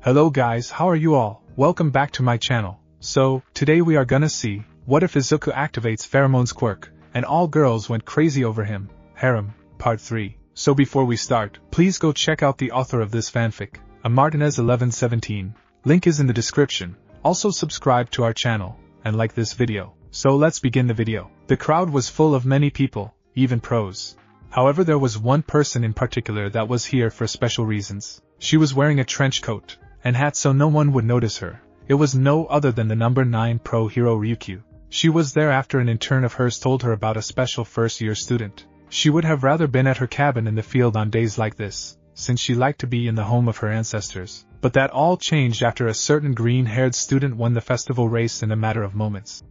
Hello guys, how are you all? Welcome back to my channel. So, today we are gonna see, what if Izuku activates Pheromones quirk, and all girls went crazy over him, Harem, Part 3. So before we start, please go check out the author of this fanfic, Martinez1117. Link is in the description. Also subscribe to our channel, and like this video. So let's begin the video. The crowd was full of many people, even pros. However, there was one person in particular that was here for special reasons. She was wearing a trench coat and hat so no one would notice her. It was no other than the number 9 pro hero Ryukyu. She was there after an intern of hers told her about a special first-year student. She would have rather been at her cabin in the field on days like this, since she liked to be in the home of her ancestors. But that all changed after a certain green-haired student won the festival race in a matter of moments.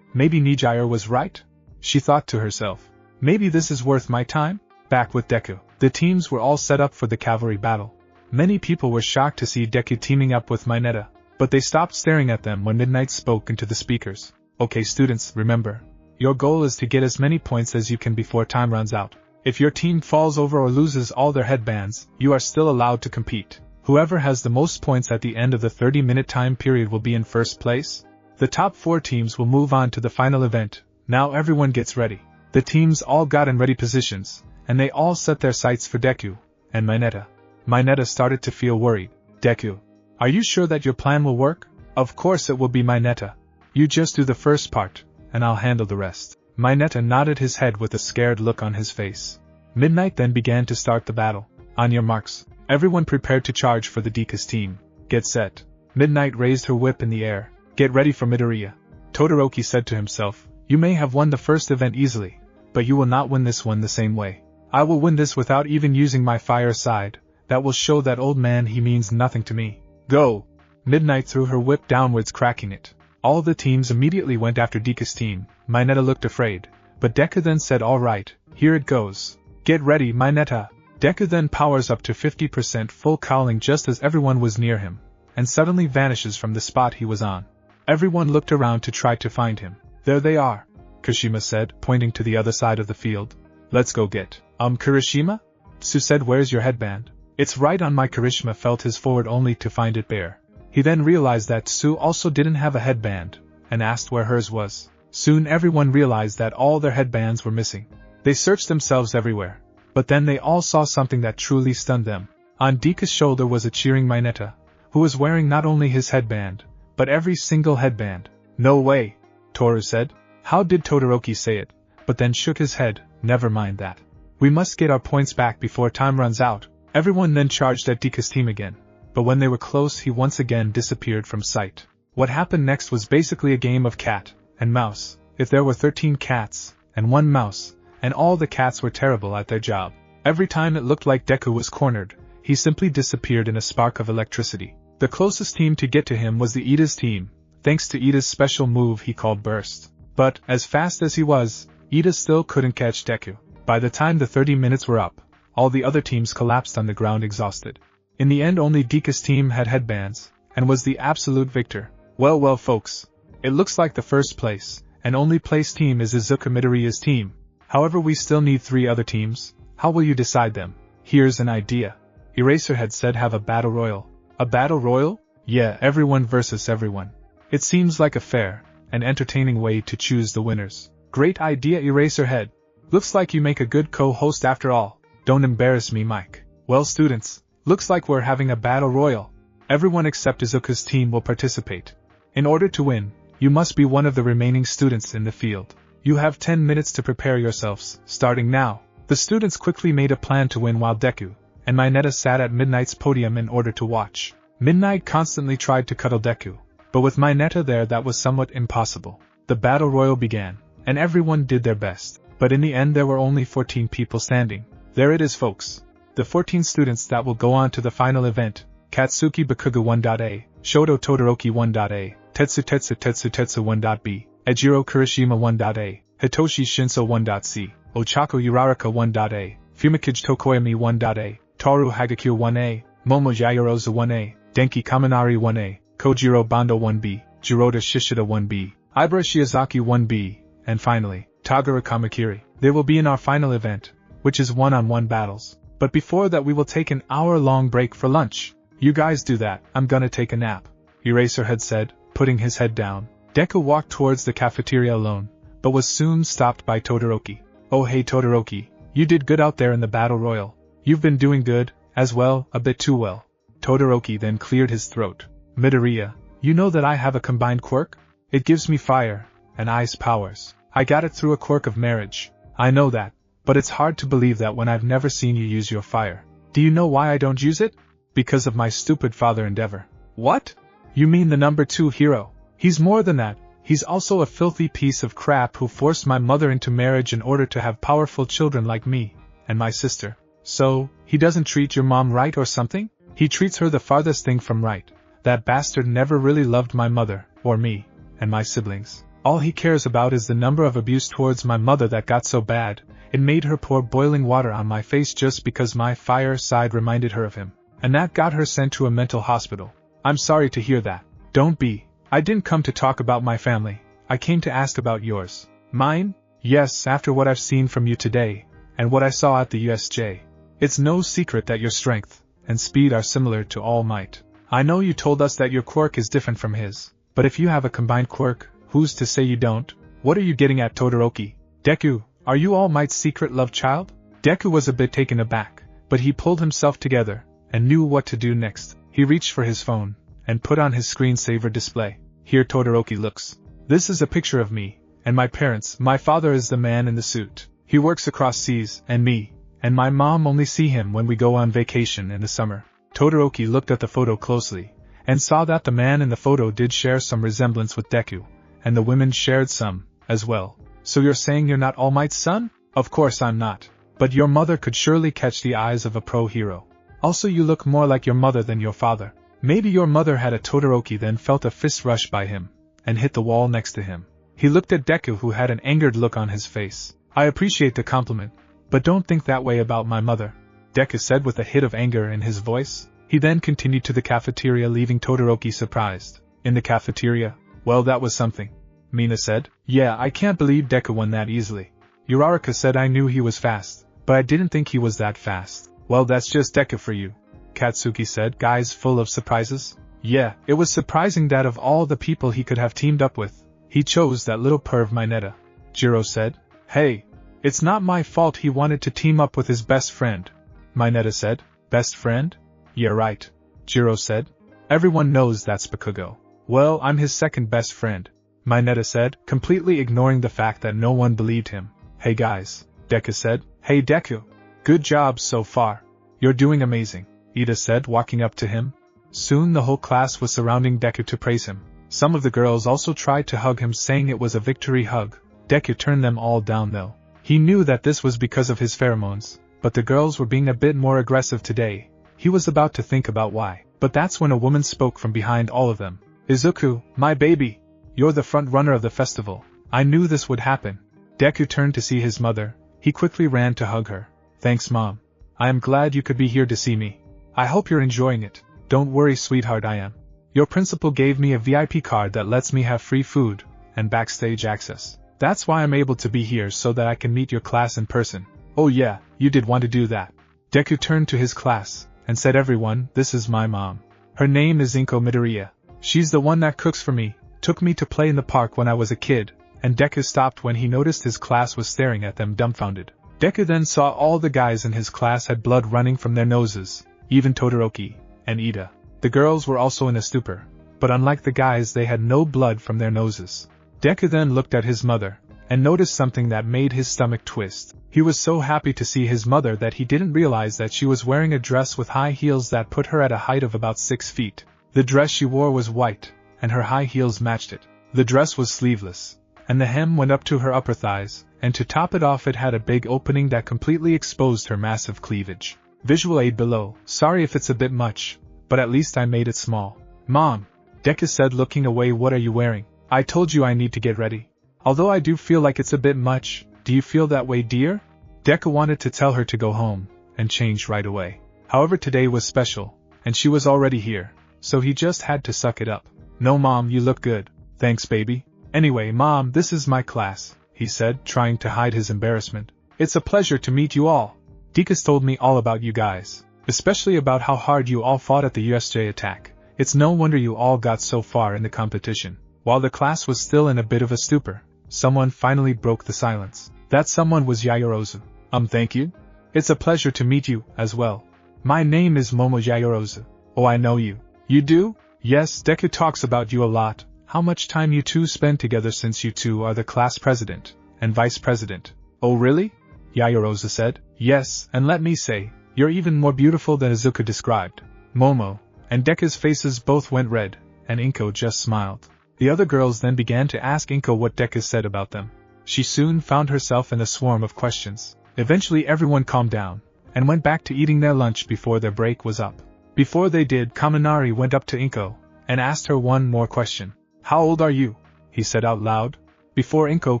Maybe Nijire was right? She thought to herself. Maybe this is worth my time? Back with Deku. The teams were all set up for the Cavalry battle. Many people were shocked to see Deku teaming up with Minetta, but they stopped staring at them when Midnight spoke into the speakers. Okay students, remember. Your goal is to get as many points as you can before time runs out. If your team falls over or loses all their headbands, you are still allowed to compete. Whoever has the most points at the end of the 30-minute time period will be in first place. The top 4 teams will move on to the final event. Now everyone gets ready. The teams all got in ready positions, and they all set their sights for Deku and Minetta. Minetta started to feel worried. Deku, are you sure that your plan will work? Of course it will be, Minetta. You just do the first part, and I'll handle the rest. Minetta nodded his head with a scared look on his face. Midnight then began to start the battle. On your marks, everyone prepared to charge for the Deku's team. Get set. Midnight raised her whip in the air. Get ready for Midoriya. Todoroki said to himself, you may have won the first event easily, but you will not win this one the same way. I will win this without even using my fire side. That will show that old man he means nothing to me. Go! Midnight threw her whip downwards, cracking it. All the teams immediately went after Deku's team. Minetta looked afraid, but Deku then said, alright, here it goes. Get ready, Minetta. Deku then powers up to 50% full cowling just as everyone was near him, and suddenly vanishes from the spot he was on. Everyone looked around to try to find him. There they are, Kirishima said, pointing to the other side of the field. Let's go get. Kirishima? Su said, where's your headband? It's right on my. Kirishima felt his forward only to find it bare. He then realized that Su also didn't have a headband, and asked where hers was. Soon everyone realized that all their headbands were missing. They searched themselves everywhere, but then they all saw something that truly stunned them. On Deku's shoulder was a cheering Minetta, who was wearing not only his headband, but every single headband. No way, Toru said. How did Todoroki say it? But then shook his head. Never mind that. We must get our points back before time runs out. Everyone then charged at Deku's team again, but when they were close he once again disappeared from sight. What happened next was basically a game of cat and mouse. If there were 13 cats and 1 mouse, and all the cats were terrible at their job, every time it looked like Deku was cornered, he simply disappeared in a spark of electricity. The closest team to get to him was the Iida's team, thanks to Iida's special move he called Burst. But, as fast as he was, Iida still couldn't catch Deku. By the time the 30 minutes were up, all the other teams collapsed on the ground exhausted. In the end only Deku's team had headbands, and was the absolute victor. Well folks, it looks like the first place, and only place team is Izuku Midoriya's team. However, we still need 3 other teams. How will you decide them? Here's an idea. Eraserhead said have a battle royal. A battle royal? Yeah, everyone versus everyone. It seems like a fair and entertaining way to choose the winners. Great idea, Eraserhead. Looks like you make a good co-host after all. Don't embarrass me, Mike. Well students, looks like we're having a battle royal. Everyone except Izuku's team will participate. In order to win, you must be one of the remaining students in the field. You have 10 minutes to prepare yourselves, starting now. The students quickly made a plan to win while Deku and Minetta sat at Midnight's podium in order to watch. Midnight constantly tried to cuddle Deku, but with Minetta there that was somewhat impossible. The battle royal began, and everyone did their best, but in the end there were only 14 people standing. There it is folks. The 14 students that will go on to the final event. Katsuki Bakugo 1.A, Shoto Todoroki 1.A, Tetsu 1.B, Ejiro Kirishima 1.A, Hitoshi Shinso 1.C, Ochako Uraraka 1.A, Fumikage Tokoyami 1.A, Toru Hagakure 1A, Momo Yaoyorozu 1A, Denki Kaminari 1A, Kojiro Bando 1B, Jiroda Shishida 1B, Ibara Shiozaki 1B, and finally, Tagara Kamakiri. They will be in our final event, which is one-on-one battles. But before that we will take an hour-long break for lunch. You guys do that, I'm gonna take a nap, Eraserhead said, putting his head down. Deku walked towards the cafeteria alone, but was soon stopped by Todoroki. Oh hey Todoroki, you did good out there in the battle royal. You've been doing good, as well, a bit too well. Todoroki then cleared his throat. Midoriya, you know that I have a combined quirk? It gives me fire and ice powers. I got it through a quirk of marriage. I know that, but it's hard to believe that when I've never seen you use your fire. Do you know why I don't use it? Because of my stupid father Endeavor. What? You mean the number 2 hero? He's more than that. He's also a filthy piece of crap who forced my mother into marriage in order to have powerful children like me and my sister. So, he doesn't treat your mom right or something? He treats her the farthest thing from right. That bastard never really loved my mother, or me, and my siblings. All he cares about is the number of abuse towards my mother that got so bad, it made her pour boiling water on my face just because my fire side reminded her of him. And that got her sent to a mental hospital. I'm sorry to hear that. Don't be. I didn't come to talk about my family. I came to ask about yours. Mine? Yes, after what I've seen from you today, and what I saw at the USJ. It's no secret that your strength and speed are similar to All Might. I know you told us that your quirk is different from his, but if you have a combined quirk, who's to say you don't? What are you getting at, Todoroki? Deku, are you All Might's secret love child? Deku was a bit taken aback, but he pulled himself together and knew what to do next. He reached for his phone and put on his screensaver display. Here Todoroki looks. This is a picture of me and my parents. My father is the man in the suit. He works across seas, and me and my mom only see him when we go on vacation in the summer. Todoroki looked at the photo closely and saw that the man in the photo did share some resemblance with Deku, and the women shared some as well. So you're saying you're not All Might's son? Of course I'm not. But your mother could surely catch the eyes of a pro hero. Also you look more like your mother than your father. Maybe your mother had a Todoroki then felt a fist rush by him and hit the wall next to him. He looked at Deku who had an angered look on his face. I appreciate the compliment, but don't think that way about my mother, Deku said with a hit of anger in his voice. He then continued to the cafeteria, leaving Todoroki surprised. In the cafeteria? Well, that was something, Mina said. Yeah, I can't believe Deku won that easily. Uraraka said I knew he was fast, but I didn't think he was that fast. Well, that's just Deku for you, Katsuki said, guys full of surprises. Yeah, it was surprising that of all the people he could have teamed up with, he chose that little perv Minetta, Jiro said. Hey, it's not my fault he wanted to team up with his best friend, Minetta said. Best friend? Yeah right, Jiro said. Everyone knows that's Bakugo. Well, I'm his second best friend, Minetta said, completely ignoring the fact that no one believed him. Hey guys, Deku said. Hey Deku. Good job so far. You're doing amazing, Iida said, walking up to him. Soon the whole class was surrounding Deku to praise him. Some of the girls also tried to hug him, saying it was a victory hug. Deku turned them all down though. He knew that this was because of his pheromones, but the girls were being a bit more aggressive today. He was about to think about why, but that's when a woman spoke from behind all of them. Izuku, my baby! You're the front runner of the festival. I knew this would happen. Deku turned to see his mother. He quickly ran to hug her. Thanks Mom. I am glad you could be here to see me. I hope you're enjoying it. Don't worry sweetheart, I am. Your principal gave me a VIP card that lets me have free food and backstage access. That's why I'm able to be here, so that I can meet your class in person. Oh yeah, you did want to do that. Deku turned to his class and said, everyone, this is my mom. Her name is Inko Midoriya. She's the one that cooks for me, took me to play in the park when I was a kid. And Deku stopped when he noticed his class was staring at them dumbfounded. Deku then saw all the guys in his class had blood running from their noses, even Todoroki and Iida. The girls were also in a stupor, but unlike the guys they had no blood from their noses. Deku then looked at his mother and noticed something that made his stomach twist. He was so happy to see his mother that he didn't realize that she was wearing a dress with high heels that put her at a height of about 6 feet. The dress she wore was white, and her high heels matched it. The dress was sleeveless, and the hem went up to her upper thighs, and to top it off it had a big opening that completely exposed her massive cleavage. Visual aid below. Sorry if it's a bit much, but at least I made it small. Mom, Deku said, looking away. What are you wearing? I told you I need to get ready. Although I do feel like it's a bit much. Do you feel that way, dear? Deku wanted to tell her to go home and change right away. However, today was special, and she was already here, so he just had to suck it up. No Mom, you look good. Thanks baby. Anyway Mom, this is my class, he said, trying to hide his embarrassment. It's a pleasure to meet you all. Dekus told me all about you guys. especially about how hard you all fought at the USJ attack. It's no wonder you all got so far in the competition. While the class was still in a bit of a stupor, someone finally broke the silence. That someone was Yaoyorozu. Thank you? It's a pleasure to meet you, as well. My name is Momo Yaoyorozu. Oh, I know you. You do? Yes, Deku talks about you a lot. How much time you two spend together since you two are the class president and vice president. Oh really? Yaoyorozu said. Yes, and let me say, you're even more beautiful than Izuku described. Momo and Deku's faces both went red, and Inko just smiled. The other girls then began to ask Inko what Deku said about them. She soon found herself in a swarm of questions. Eventually everyone calmed down, and went back to eating their lunch before their break was up. Before they did, Kaminari went up to Inko, and asked her one more question. How old are you? He said out loud. Before Inko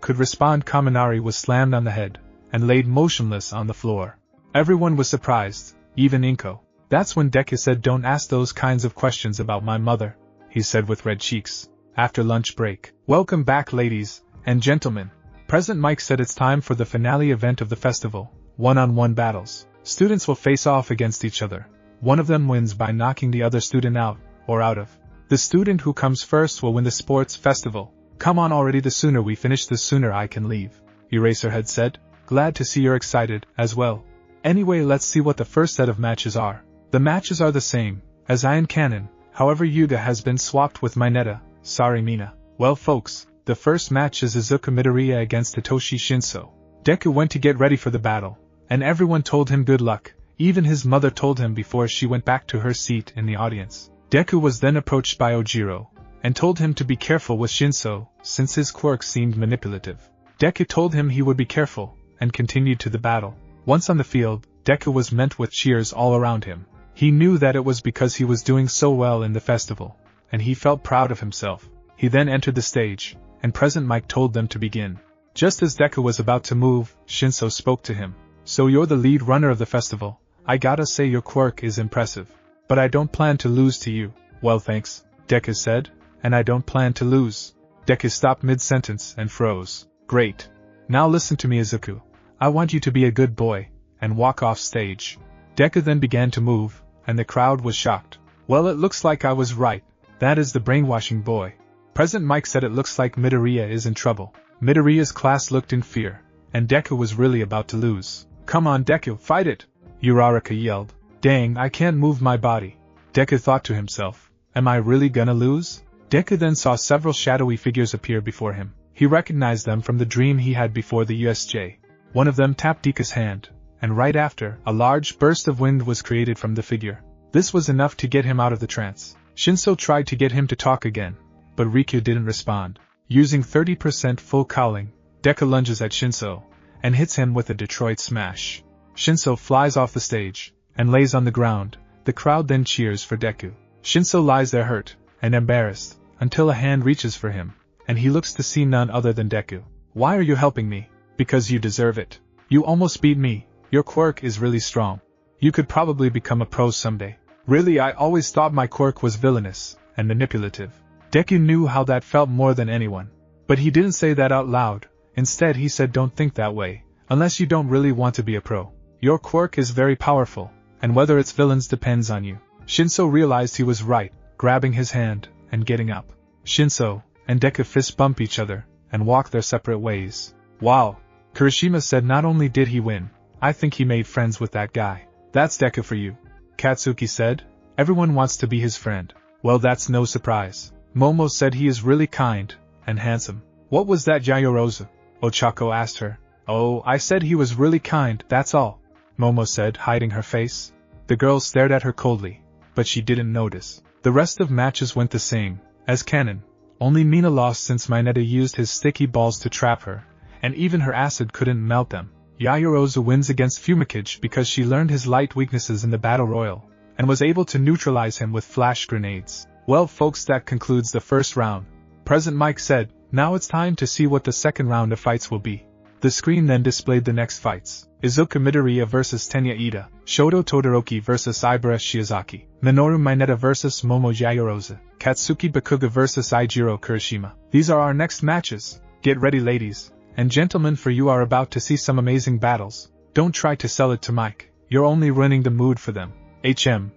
could respond, Kaminari was slammed on the head, and laid motionless on the floor. Everyone was surprised, even Inko. That's when Deku said, don't ask those kinds of questions about my mother, he said with red cheeks. After lunch break. Welcome back, ladies and gentlemen. President Mike said it's time for the finale event of the festival, one-on-one battles. Students will face off against each other. One of them wins by knocking the other student out, or out of. The student who comes first will win the sports festival. Come on already, the sooner we finish the sooner I can leave, Eraserhead said. Glad to see you're excited, as well. Anyway, let's see what the first set of matches are. The matches are the same, as Iron Cannon, however Yuga has been swapped with Minetta, sorry Mina. Well folks, the first match is Izuku Midoriya against Hitoshi Shinso. Deku went to get ready for the battle, and everyone told him good luck, even his mother told him before she went back to her seat in the audience. Deku was then approached by Ojiro, and told him to be careful with Shinso, since his quirk seemed manipulative. Deku told him he would be careful, and continued to the battle. Once on the field, Deku was met with cheers all around him. He knew that it was because he was doing so well in the festival, and he felt proud of himself. He then entered the stage, and President Mike told them to begin. Just as Deku was about to move, Shinso spoke to him. So you're the lead runner of the festival. I gotta say your quirk is impressive. But I don't plan to lose to you. Well thanks, Deku said, and I don't plan to lose. Deku stopped mid-sentence and froze. Great. Now listen to me, Izuku. I want you to be a good boy, and walk off stage. Deku then began to move, and the crowd was shocked. Well, it looks like I was right. That is the brainwashing boy. President Mike said it looks like Midoriya is in trouble. Midoriya's class looked in fear, and Deku was really about to lose. Come on Deku, fight it! Uraraka yelled. Dang, I can't move my body. Deku thought to himself, am I really gonna lose? Deku then saw several shadowy figures appear before him. He recognized them from the dream he had before the USJ. One of them tapped Deku's hand, and right after, a large burst of wind was created from the figure. This was enough to get him out of the trance. Shinso tried to get him to talk again, but Riku didn't respond. Using 30% full cowling, Deku lunges at Shinso, and hits him with a Detroit smash. Shinso flies off the stage, and lays on the ground. The crowd then cheers for Deku. Shinso lies there hurt, and embarrassed, until a hand reaches for him, and he looks to see none other than Deku. Why are you helping me? Because you deserve it. You almost beat me. Your quirk is really strong. You could probably become a pro someday. Really, I always thought my quirk was villainous and manipulative. Deku knew how that felt more than anyone. But he didn't say that out loud. Instead he said, don't think that way, unless you don't really want to be a pro. Your quirk is very powerful, and whether it's villains depends on you. Shinso realized he was right, grabbing his hand, and getting up. Shinso and Deku fist bump each other, and walk their separate ways. Wow! Kirishima said not only did he win, I think he made friends with that guy. That's Deku for you. Katsuki said, everyone wants to be his friend. Well, that's no surprise. Momo said he is really kind, and handsome. What was that, Yaoyorozu? Ochako asked her. Oh, I said he was really kind, that's all. Momo said, hiding her face. The girl stared at her coldly, but she didn't notice. The rest of matches went the same, as canon. Only Mina lost since Minetta used his sticky balls to trap her, and even her acid couldn't melt them. Yaoyorozu wins against Fumikage because she learned his light weaknesses in the battle royal, and was able to neutralize him with flash grenades. Well folks, that concludes the first round. President Mike said, now it's time to see what the second round of fights will be. The screen then displayed the next fights. Izuku Midoriya vs Tenya Iida, Shoto Todoroki vs Ibara Shiozaki, Minoru Minetta vs Momo Yaoyorozu, Katsuki Bakugo vs Eijiro Kirishima. These are our next matches. Get ready ladies and gentlemen, for you are about to see some amazing battles. Don't try to sell it to Mike, you're only ruining the mood for them.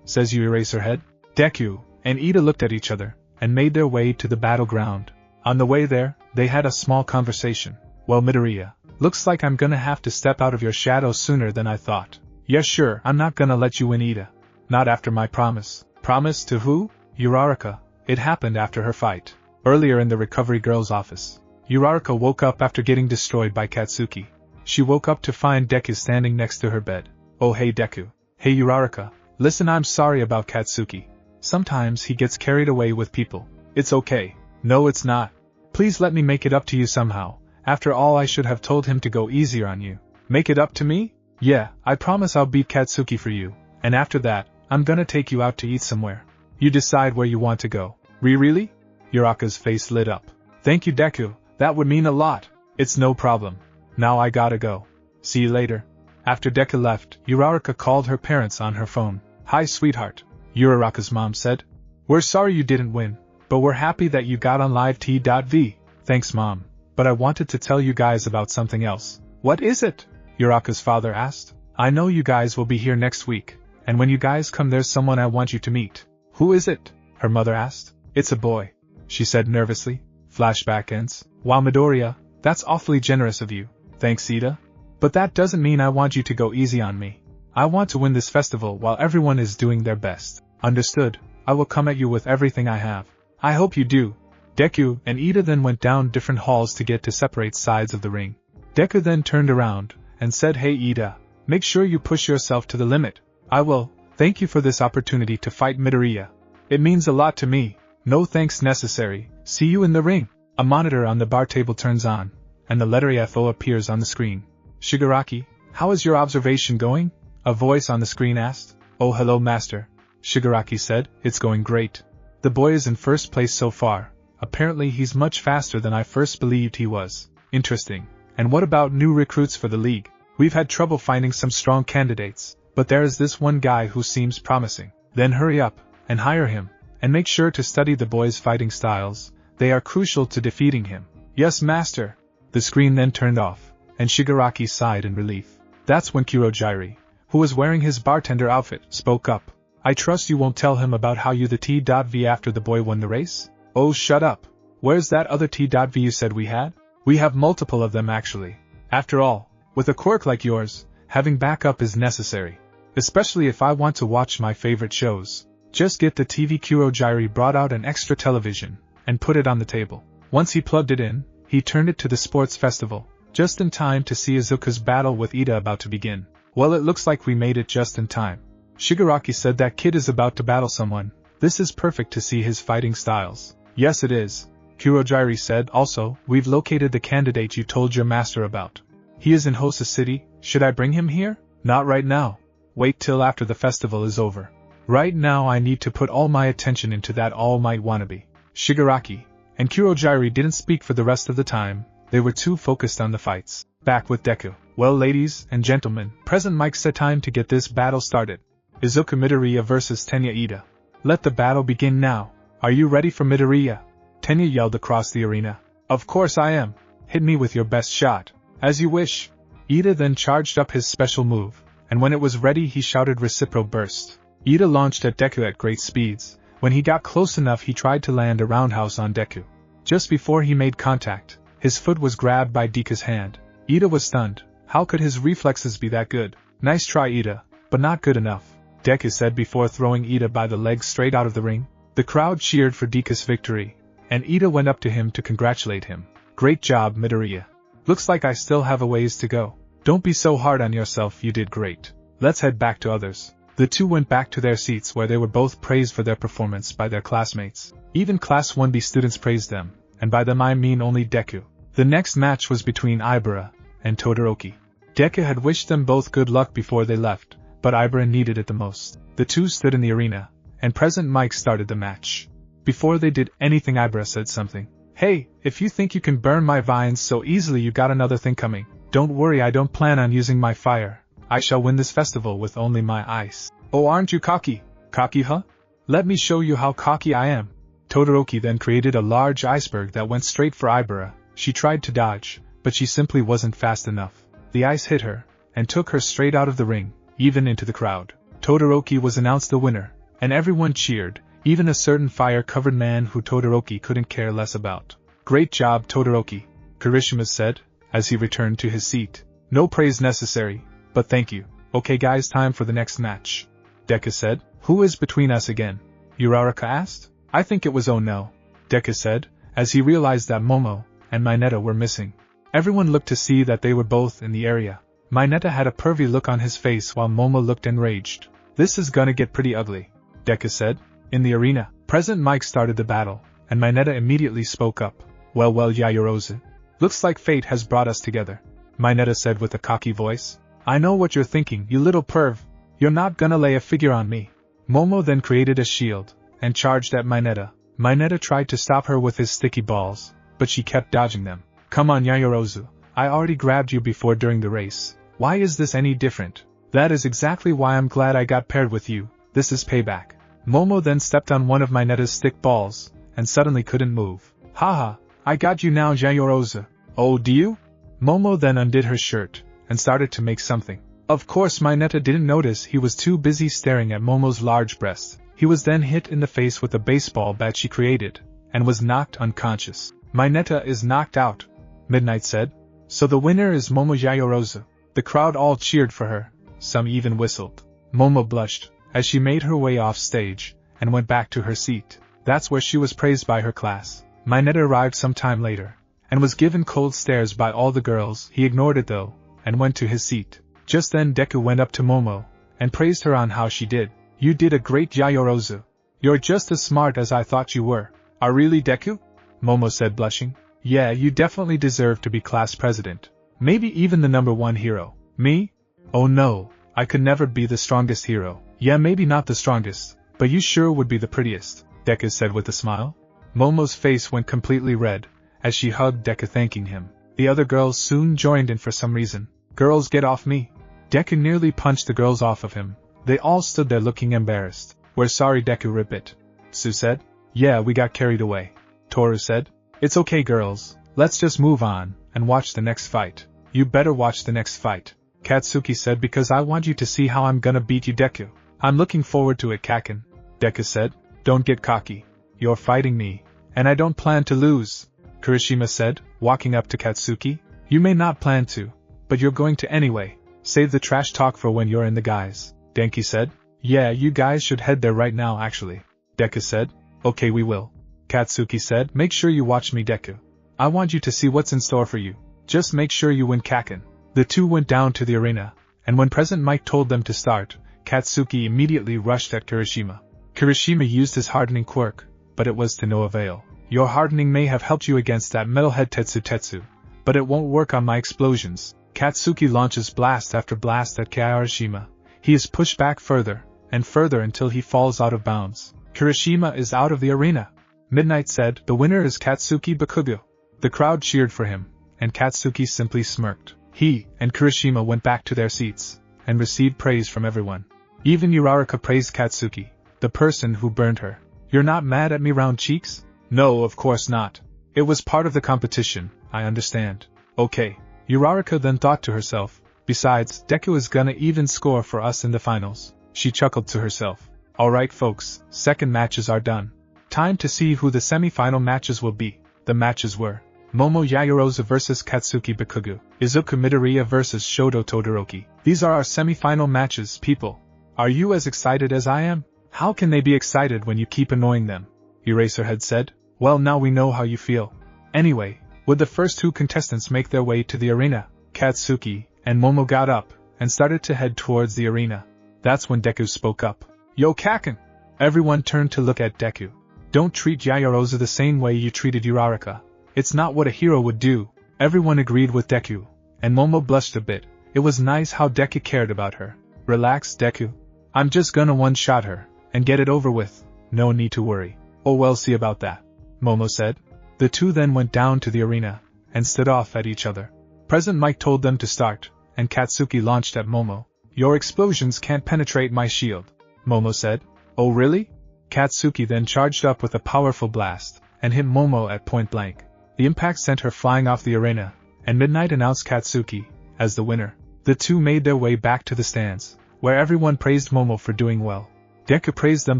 says you Eraserhead? Deku and Iida looked at each other, and made their way to the battleground. On the way there, they had a small conversation. Well Midoriya, looks like I'm gonna have to step out of your shadow sooner than I thought. Yeah sure, I'm not gonna let you win Iida. Not after my promise. Promise to who? Uraraka. It happened after her fight. Earlier in the recovery girl's office. Uraraka woke up after getting destroyed by Katsuki. She woke up to find Deku standing next to her bed. Oh hey Deku. Hey Uraraka, listen, I'm sorry about Katsuki. Sometimes he gets carried away with people. It's okay. No it's not. Please let me make it up to you somehow. After all, I should have told him to go easier on you. Make it up to me? Yeah, I promise I'll beat Katsuki for you, and after that, I'm gonna take you out to eat somewhere. You decide where you want to go. Really? Uraraka's face lit up. Thank you Deku, that would mean a lot. It's no problem. Now I gotta go. See you later. After Deku left, Uraraka called her parents on her phone. Hi sweetheart. Uraraka's mom said. We're sorry you didn't win, but we're happy that you got on live t.v. Thanks mom, but I wanted to tell you guys about something else. What is it? Uraraka's father asked. I know you guys will be here next week, and when you guys come there's someone I want you to meet. Who is it? Her mother asked. It's a boy, she said nervously. Flashback ends. Wow Midoriya, that's awfully generous of you. Thanks Iida. But that doesn't mean I want you to go easy on me. I want to win this festival while everyone is doing their best. Understood, I will come at you with everything I have. I hope you do. Deku and Iida then went down different halls to get to separate sides of the ring. Deku then turned around and said, Hey Iida, make sure you push yourself to the limit. I will. Thank you for this opportunity to fight Midoriya. It means a lot to me. No thanks necessary. See you in the ring. A monitor on the bar table turns on, and the letter FO appears on the screen. Shigaraki, how is your observation going? A voice on the screen asked. Oh hello master. Shigaraki said, it's going great. The boy is in first place so far. Apparently he's much faster than I first believed he was. Interesting. And what about new recruits for the league? We've had trouble finding some strong candidates, but there is this one guy who seems promising. Then hurry up, and hire him, and make sure to study the boy's fighting styles. They are crucial to defeating him. Yes master. The screen then turned off, and Shigaraki sighed in relief. That's when Kurogiri, who was wearing his bartender outfit, spoke up. I trust you won't tell him about how you the T.V after the boy won the race? Oh shut up. Where's that other T.V you said we had? We have multiple of them actually. After all, with a quirk like yours, having backup is necessary. Especially if I want to watch my favorite shows. Just get the TV. Kurogiri brought out an extra television, and put it on the table. Once he plugged it in, he turned it to the sports festival, just in time to see Izuku's battle with Iida about to begin. Well it looks like we made it just in time. Shigaraki said that kid is about to battle someone. This is perfect to see his fighting styles. Yes it is. Kurogiri said. Also, we've located the candidate you told your master about. He is in Hosa City. Should I bring him here? Not right now. Wait till after the festival is over. Right now I need to put all my attention into that All Might wannabe. Shigaraki and Kurogiri didn't speak for the rest of the time. They were too focused on the fights. Back with Deku. Well ladies and gentlemen, present mic set, time to get this battle started. Izuku Midoriya vs Tenya Iida. Let the battle begin now. Are you ready for Midoriya? Tenya yelled across the arena. Of course I am. Hit me with your best shot. As you wish. Iida then charged up his special move, and when it was ready he shouted Recipro Burst. Iida launched at Deku at great speeds. When he got close enough he tried to land a roundhouse on Deku. Just before he made contact, his foot was grabbed by Deku's hand. Iida was stunned. How could his reflexes be that good? Nice try Iida, but not good enough, Deku said before throwing Iida by the legs straight out of the ring. The crowd cheered for Deku's victory, and Iida went up to him to congratulate him. Great job Midoriya. Looks like I still have a ways to go. Don't be so hard on yourself, you did great. Let's head back to others. The two went back to their seats where they were both praised for their performance by their classmates. Even Class 1B students praised them, and by them I mean only Deku. The next match was between Ibara and Todoroki. Deku had wished them both good luck before they left, but Ibara needed it the most. The two stood in the arena, and Present Mike started the match. Before they did anything Ibara said something. Hey, if you think you can burn my vines so easily you got another thing coming. Don't worry, I don't plan on using my fire. I shall win this festival with only my ice. Oh, aren't you cocky? Cocky, huh? Let me show you how cocky I am. Todoroki then created a large iceberg that went straight for Ibara. She tried to dodge, but she simply wasn't fast enough. The ice hit her, and took her straight out of the ring, even into the crowd. Todoroki was announced the winner, and everyone cheered, even a certain fire-covered man who Todoroki couldn't care less about. Great job, Todoroki, Kirishima said, as he returned to his seat. No praise necessary, but thank you. Okay guys, time for the next match. Deku said. Who is between us again? Uraraka asked. I think it was Oh No, Deku said, as he realized that Momo and Minetta were missing. Everyone looked to see that they were both in the area. Minetta had a pervy look on his face while Momo looked enraged. This is gonna get pretty ugly, Deku said. In the arena, President Mike started the battle, and Minetta immediately spoke up. Well, Yaoyorozu. Looks like fate has brought us together, Minetta said with a cocky voice. I know what you're thinking, you little perv. You're not gonna lay a figure on me. Momo then created a shield, and charged at Minetta. Minetta tried to stop her with his sticky balls, but she kept dodging them. Come on Yaoyorozu, I already grabbed you before during the race. Why is this any different? That is exactly why I'm glad I got paired with you, this is payback. Momo then stepped on one of Minetta's stick balls, and suddenly couldn't move. Haha, I got you now Yaoyorozu. Oh, do you? Momo then undid her shirt, and started to make something. Of course Minetta didn't notice, he was too busy staring at Momo's large breast. He was then hit in the face with a baseball bat she created, and was knocked unconscious. Minetta is knocked out, Midnight said. So the winner is Momo Yaoyorozu. The crowd all cheered for her, some even whistled. Momo blushed, as she made her way off stage, and went back to her seat. That's where she was praised by her class. Minetta arrived some time later, and was given cold stares by all the girls. He ignored it though, and went to his seat. Just then Deku went up to Momo, and praised her on how she did. You did a great Yaoyorozu. You're just as smart as I thought you were. Are really Deku? Momo said blushing. Yeah, you definitely deserve to be class president. Maybe even the #1 hero. Me? Oh no, I could never be the strongest hero. Yeah, maybe not the strongest, but you sure would be the prettiest, Deku said with a smile. Momo's face went completely red, as she hugged Deku thanking him. The other girls soon joined in for some reason. Girls, get off me. Deku nearly punched the girls off of him. They all stood there looking embarrassed. We're sorry Deku, rip it, Sue said. Yeah, we got carried away, Toru said. It's okay girls, let's just move on, and watch the next fight. You better watch the next fight, Katsuki said, because I want you to see how I'm gonna beat you Deku. I'm looking forward to it Kaken, Deku said. Don't get cocky. You're fighting me, and I don't plan to lose, Kirishima said, walking up to Katsuki. You may not plan to, but you're going to anyway. Save the trash talk for when you're in the guys, Denki said. Yeah, you guys should head there right now actually, Deku said. Okay, we will, Katsuki said. Make sure you watch me Deku. I want you to see what's in store for you. Just make sure you win Kaken. The two went down to the arena, and when President Mike told them to start, Katsuki immediately rushed at Kirishima. Kirishima used his hardening quirk, but it was to no avail. Your hardening may have helped you against that metalhead Tetsu, but it won't work on my explosions. Katsuki launches blast after blast at Kirishima. He is pushed back further, and further until he falls out of bounds. Kirishima is out of the arena. Midnight said, the winner is Katsuki Bakugo. The crowd cheered for him, and Katsuki simply smirked. He and Kirishima went back to their seats, and received praise from everyone. Even Uraraka praised Katsuki, the person who burned her. You're not mad at me round cheeks? No, of course not. It was part of the competition, I understand. Okay. Uraraka then thought to herself, besides, Deku is gonna even score for us in the finals. She chuckled to herself. Alright folks, second matches are done. Time to see who the semi-final matches will be. The matches were Momo Yaoyorozu vs Katsuki Bakugo, Izuku Midoriya vs Shoto Todoroki. These are our semi-final matches, people. Are you as excited as I am? How can they be excited when you keep annoying them? Eraserhead said. Well, now we know how you feel. Anyway, would the first two contestants make their way to the arena? Katsuki and Momo got up, and started to head towards the arena. That's when Deku spoke up. Yo Kaken! Everyone turned to look at Deku. Don't treat Yaoyorozu the same way you treated Uraraka. It's not what a hero would do. Everyone agreed with Deku, and Momo blushed a bit. It was nice how Deku cared about her. Relax, Deku. I'm just gonna one-shot her, and get it over with. No need to worry. Oh, we'll see about that, Momo said. The two then went down to the arena, and stood off at each other. President Mike told them to start, and Katsuki launched at Momo. Your explosions can't penetrate my shield, Momo said. Oh really? Katsuki then charged up with a powerful blast, and hit Momo at point blank. The impact sent her flying off the arena, and Midnight announced Katsuki as the winner. The two made their way back to the stands, where everyone praised Momo for doing well. Deku praised them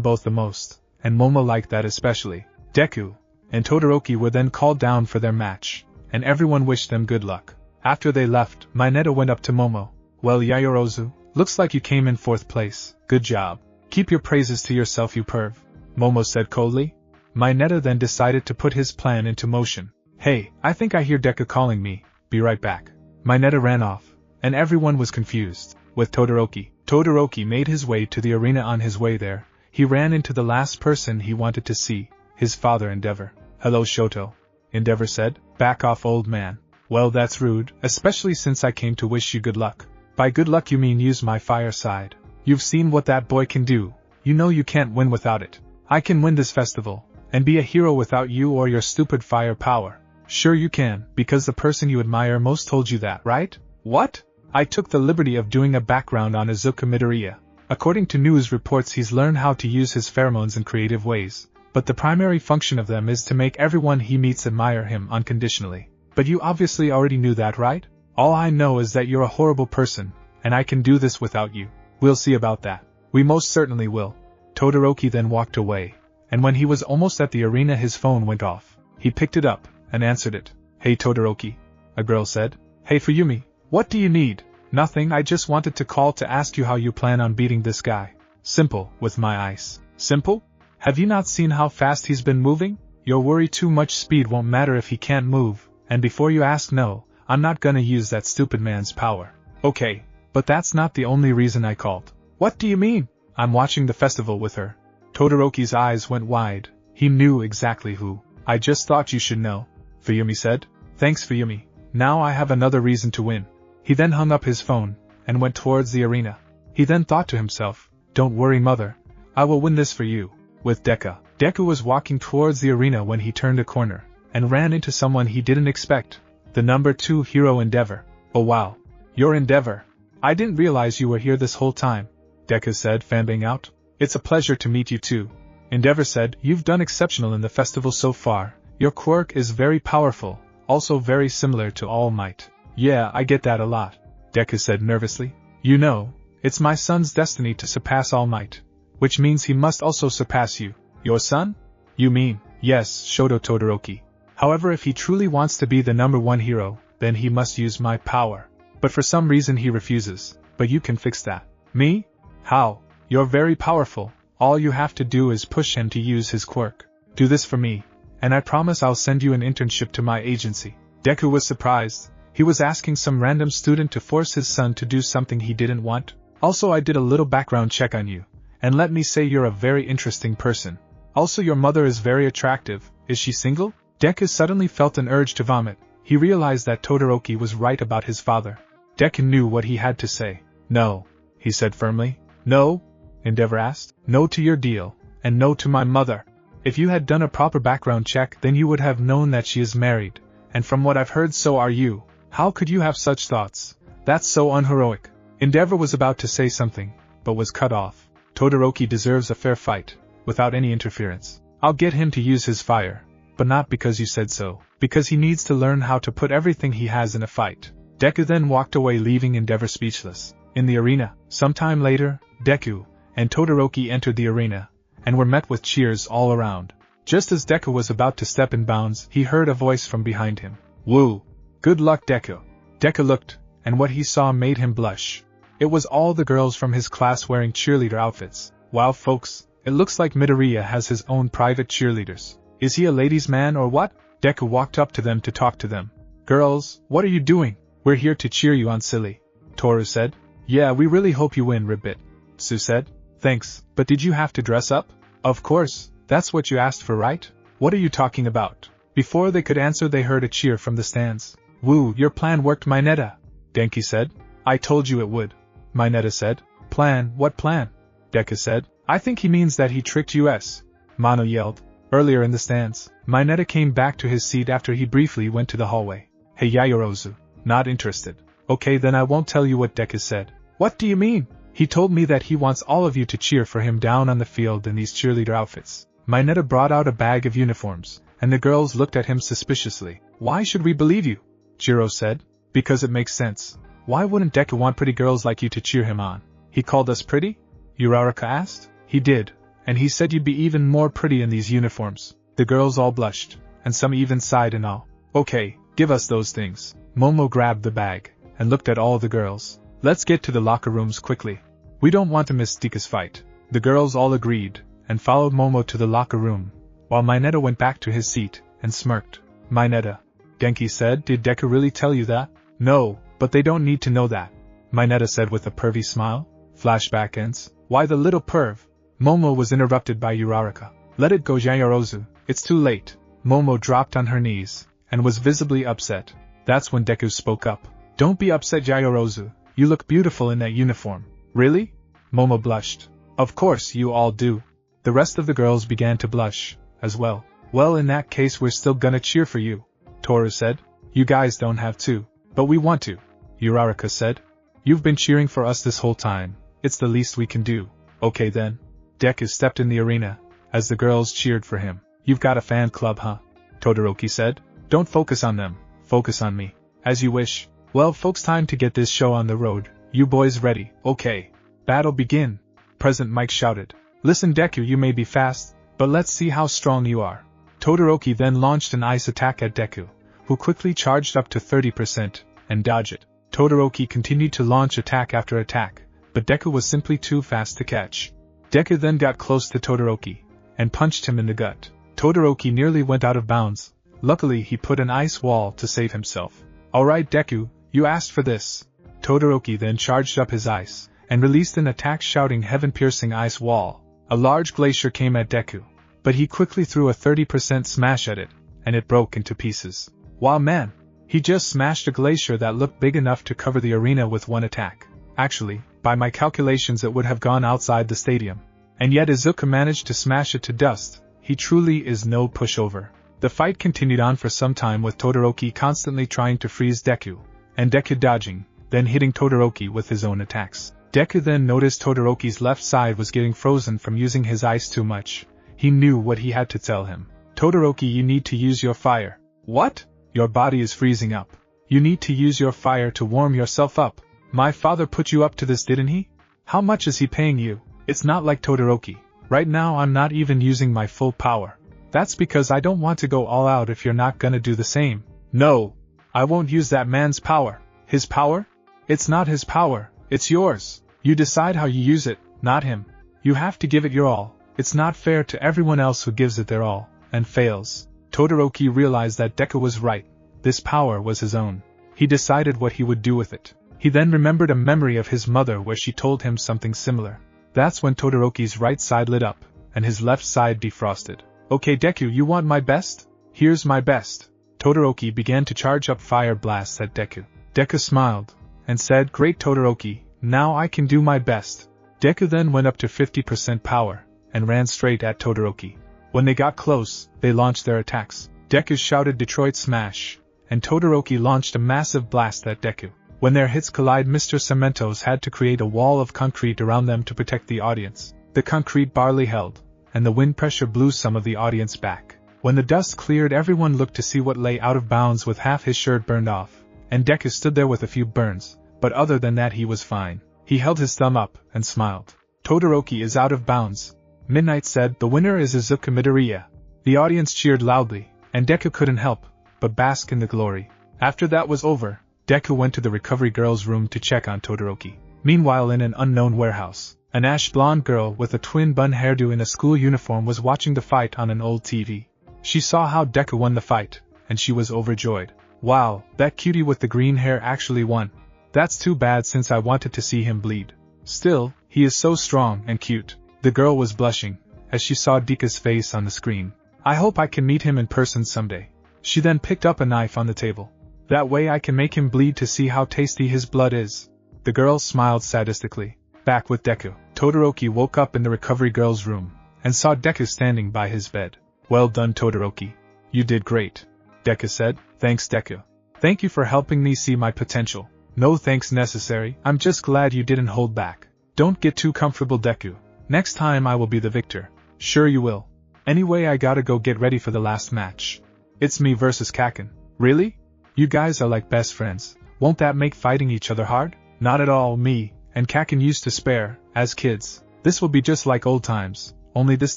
both the most, and Momo liked that especially. Deku and Todoroki were then called down for their match, and everyone wished them good luck. After they left, Minetta went up to Momo. Well, Yayorozu, looks like you came in 4th place. Good job. Keep your praises to yourself, you perv, Momo said coldly. Minetta then decided to put his plan into motion. Hey, I think I hear Deku calling me. Be right back. Minetta ran off, and everyone was confused. With Todoroki. Todoroki made his way to the arena. On his way there, he ran into the last person he wanted to see, his father Endeavor. Hello, Shoto, Endeavor said. Back off, old man. Well, that's rude, especially since I came to wish you good luck. By good luck you mean use my fire side. You've seen what that boy can do. You know you can't win without it. I can win this festival, and be a hero without you or your stupid fire power. Sure you can, because the person you admire most told you that, right? What? I took the liberty of doing a background on Izuku Midoriya. According to news reports, he's learned how to use his pheromones in creative ways, but the primary function of them is to make everyone he meets admire him unconditionally. But you obviously already knew that, right? All I know is that you're a horrible person, and I can do this without you. We'll see about that. We most certainly will. Todoroki then walked away, and when he was almost at the arena his phone went off. He picked it up, and answered it. Hey Todoroki, a girl said. Hey Fuyumi, what do you need? Nothing, I just wanted to call to ask you how you plan on beating this guy. Simple, with my ice. Simple? Have you not seen how fast he's been moving? You'll worry too much, speed won't matter if he can't move, and before you ask, no, I'm not gonna use that stupid man's power. Okay, but that's not the only reason I called. What do you mean? I'm watching the festival with her. Todoroki's eyes went wide. He knew exactly who. I just thought you should know, Fuyumi said. Thanks Fuyumi. Now I have another reason to win. He then hung up his phone, and went towards the arena. He then thought to himself, don't worry mother, I will win this for you. With Deku. Deku was walking towards the arena when he turned a corner, and ran into someone he didn't expect, the number 2 hero Endeavor. Oh wow. You're Endeavor. I didn't realize you were here this whole time, Deku said, fanning out. It's a pleasure to meet you too. Endeavor said, you've done exceptional in the festival so far. Your quirk is very powerful, also very similar to All Might. Yeah, I get that a lot, Deku said nervously. You know, it's my son's destiny to surpass All Might, which means he must also surpass you. Your son? You mean? Yes, Shoto Todoroki. However, if he truly wants to be the number 1 hero, then he must use my power. But for some reason he refuses. But you can fix that. Me? How? You're very powerful. All you have to do is push him to use his quirk. Do this for me, and I promise I'll send you an internship to my agency. Deku was surprised. He was asking some random student to force his son to do something he didn't want. Also, I did a little background check on you, and let me say you're a very interesting person. Also, your mother is very attractive. Is she single? Deku suddenly felt an urge to vomit. He realized that Todoroki was right about his father. Deku knew what he had to say. No, he said firmly. No? Endeavor asked. No to your deal, and no to my mother. If you had done a proper background check, then you would have known that she is married, and from what I've heard, so are you. How could you have such thoughts? That's so unheroic. Endeavor was about to say something, but was cut off. Todoroki deserves a fair fight, without any interference. I'll get him to use his fire, but not because you said so, because he needs to learn how to put everything he has in a fight. Deku then walked away, leaving Endeavor speechless. In the arena, sometime later, Deku and Todoroki entered the arena, and were met with cheers all around. Just as Deku was about to step in bounds, he heard a voice from behind him. Woo! Good luck, Deku. Deku looked, and what he saw made him blush. It was all the girls from his class wearing cheerleader outfits. Wow folks, it looks like Midoriya has his own private cheerleaders. Is he a ladies' man or what? Deku walked up to them to talk to them. Girls, what are you doing? We're here to cheer you on, silly, Toru said. Yeah, we really hope you win, Ribbit, Sue said. Thanks, but did you have to dress up? Of course, that's what you asked for, right? What are you talking about? Before they could answer, they heard a cheer from the stands. Woo, your plan worked, Minetta, Denki said. I told you it would, Minetta said. Plan? What plan? Deku said. I think he means that he tricked us, Mono yelled. Earlier in the stands, Minetta came back to his seat after he briefly went to the hallway. Hey Yayorozu, not interested. Okay, then I won't tell you what Deku said. What do you mean? He told me that he wants all of you to cheer for him down on the field in these cheerleader outfits. Minetta brought out a bag of uniforms, and the girls looked at him suspiciously. Why should we believe you? Jiro said. Because it makes sense. Why wouldn't Deku want pretty girls like you to cheer him on? He called us pretty? Uraraka asked. He did, and he said you'd be even more pretty in these uniforms. The girls all blushed, and some even sighed in awe. Okay, give us those things. Momo grabbed the bag, and looked at all the girls. Let's get to the locker rooms quickly. We don't want to miss Deku's fight. The girls all agreed, and followed Momo to the locker room, while Minetta went back to his seat, and smirked. Minetta, Genki said, did Deku really tell you that? No, but they don't need to know that. Minetta said with a pervy smile. Flashback ends. Why the little perv? Momo was interrupted by Uraraka. Let it go, Yaoyorozu, it's too late. Momo dropped on her knees, and was visibly upset. That's when Deku spoke up. Don't be upset, Yaoyorozu, you look beautiful in that uniform. Really? Momo blushed. Of course you all do. The rest of the girls began to blush, as well. Well, in that case we're still gonna cheer for you, Toru said. You guys don't have to, but we want to, Uraraka said. You've been cheering for us this whole time, it's the least we can do. Okay then. Deku stepped in the arena, as the girls cheered for him. You've got a fan club, huh? Todoroki said. Don't focus on them, focus on me. As you wish. Well folks, time to get this show on the road. You boys ready? Okay. Battle begin. President Mike shouted. Listen Deku, you may be fast, but let's see how strong you are. Todoroki then launched an ice attack at Deku, who quickly charged up to 30%, and dodged it. Todoroki continued to launch attack after attack, but Deku was simply too fast to catch. Deku then got close to Todoroki, and punched him in the gut. Todoroki nearly went out of bounds. Luckily he put an ice wall to save himself. Alright Deku, you asked for this. Todoroki then charged up his ice, and released an attack shouting heaven-piercing ice wall. A large glacier came at Deku, but he quickly threw a 30% smash at it, and it broke into pieces. Wow man! He just smashed a glacier that looked big enough to cover the arena with one attack. Actually, by my calculations it would have gone outside the stadium. And yet Izuku managed to smash it to dust. He truly is no pushover. The fight continued on for some time with Todoroki constantly trying to freeze Deku, and Deku dodging, then hitting Todoroki with his own attacks. Deku then noticed Todoroki's left side was getting frozen from using his ice too much. He knew what he had to tell him. Todoroki, you need to use your fire. What? Your body is freezing up. You need to use your fire to warm yourself up. My father put you up to this, didn't he? How much is he paying you? It's not like Todoroki. Right now I'm not even using my full power. That's because I don't want to go all out if you're not gonna do the same. No, I won't use that man's power. His power? It's not his power, it's yours. You decide how you use it, not him. You have to give it your all. It's not fair to everyone else who gives it their all, and fails. Todoroki realized that Deku was right. This power was his own. He decided what he would do with it. He then remembered a memory of his mother where she told him something similar. That's when Todoroki's right side lit up, and his left side defrosted. Okay Deku, you want my best? Here's my best. Todoroki began to charge up fire blasts at Deku. Deku smiled, and said, Great Todoroki, now I can do my best. Deku then went up to 50% power, and ran straight at Todoroki. When they got close, they launched their attacks. Deku shouted Detroit Smash, and Todoroki launched a massive blast at Deku. When their hits collide, Mr. Cementos had to create a wall of concrete around them to protect the audience. The concrete barely held, and the wind pressure blew some of the audience back. When the dust cleared, everyone looked to see what lay out of bounds with half his shirt burned off, and Deku stood there with a few burns, but other than that he was fine. He held his thumb up, and smiled. Todoroki is out of bounds. Midnight said, the winner is Izuku Midoriya. The audience cheered loudly, and Deku couldn't help but bask in the glory. After that was over, Deku went to the recovery girl's room to check on Todoroki. Meanwhile, in an unknown warehouse, an ash-blonde girl with a twin bun hairdo in a school uniform was watching the fight on an old TV. She saw how Deku won the fight, and she was overjoyed. Wow, that cutie with the green hair actually won. That's too bad since I wanted to see him bleed. Still, he is so strong and cute. The girl was blushing, as she saw Deku's face on the screen. I hope I can meet him in person someday. She then picked up a knife on the table. That way I can make him bleed to see how tasty his blood is. The girl smiled sadistically. Back with Deku, Todoroki woke up in the recovery girl's room, and saw Deku standing by his bed. Well done Todoroki. You did great. Deku said. Thanks Deku. Thank you for helping me see my potential. No thanks necessary, I'm just glad you didn't hold back. Don't get too comfortable Deku. Next time I will be the victor. Sure you will. Anyway, I gotta go get ready for the last match. It's me versus Kaken. Really? You guys are like best friends. Won't that make fighting each other hard? Not at all, me and Kaken used to spare, as kids. This will be just like old times, only this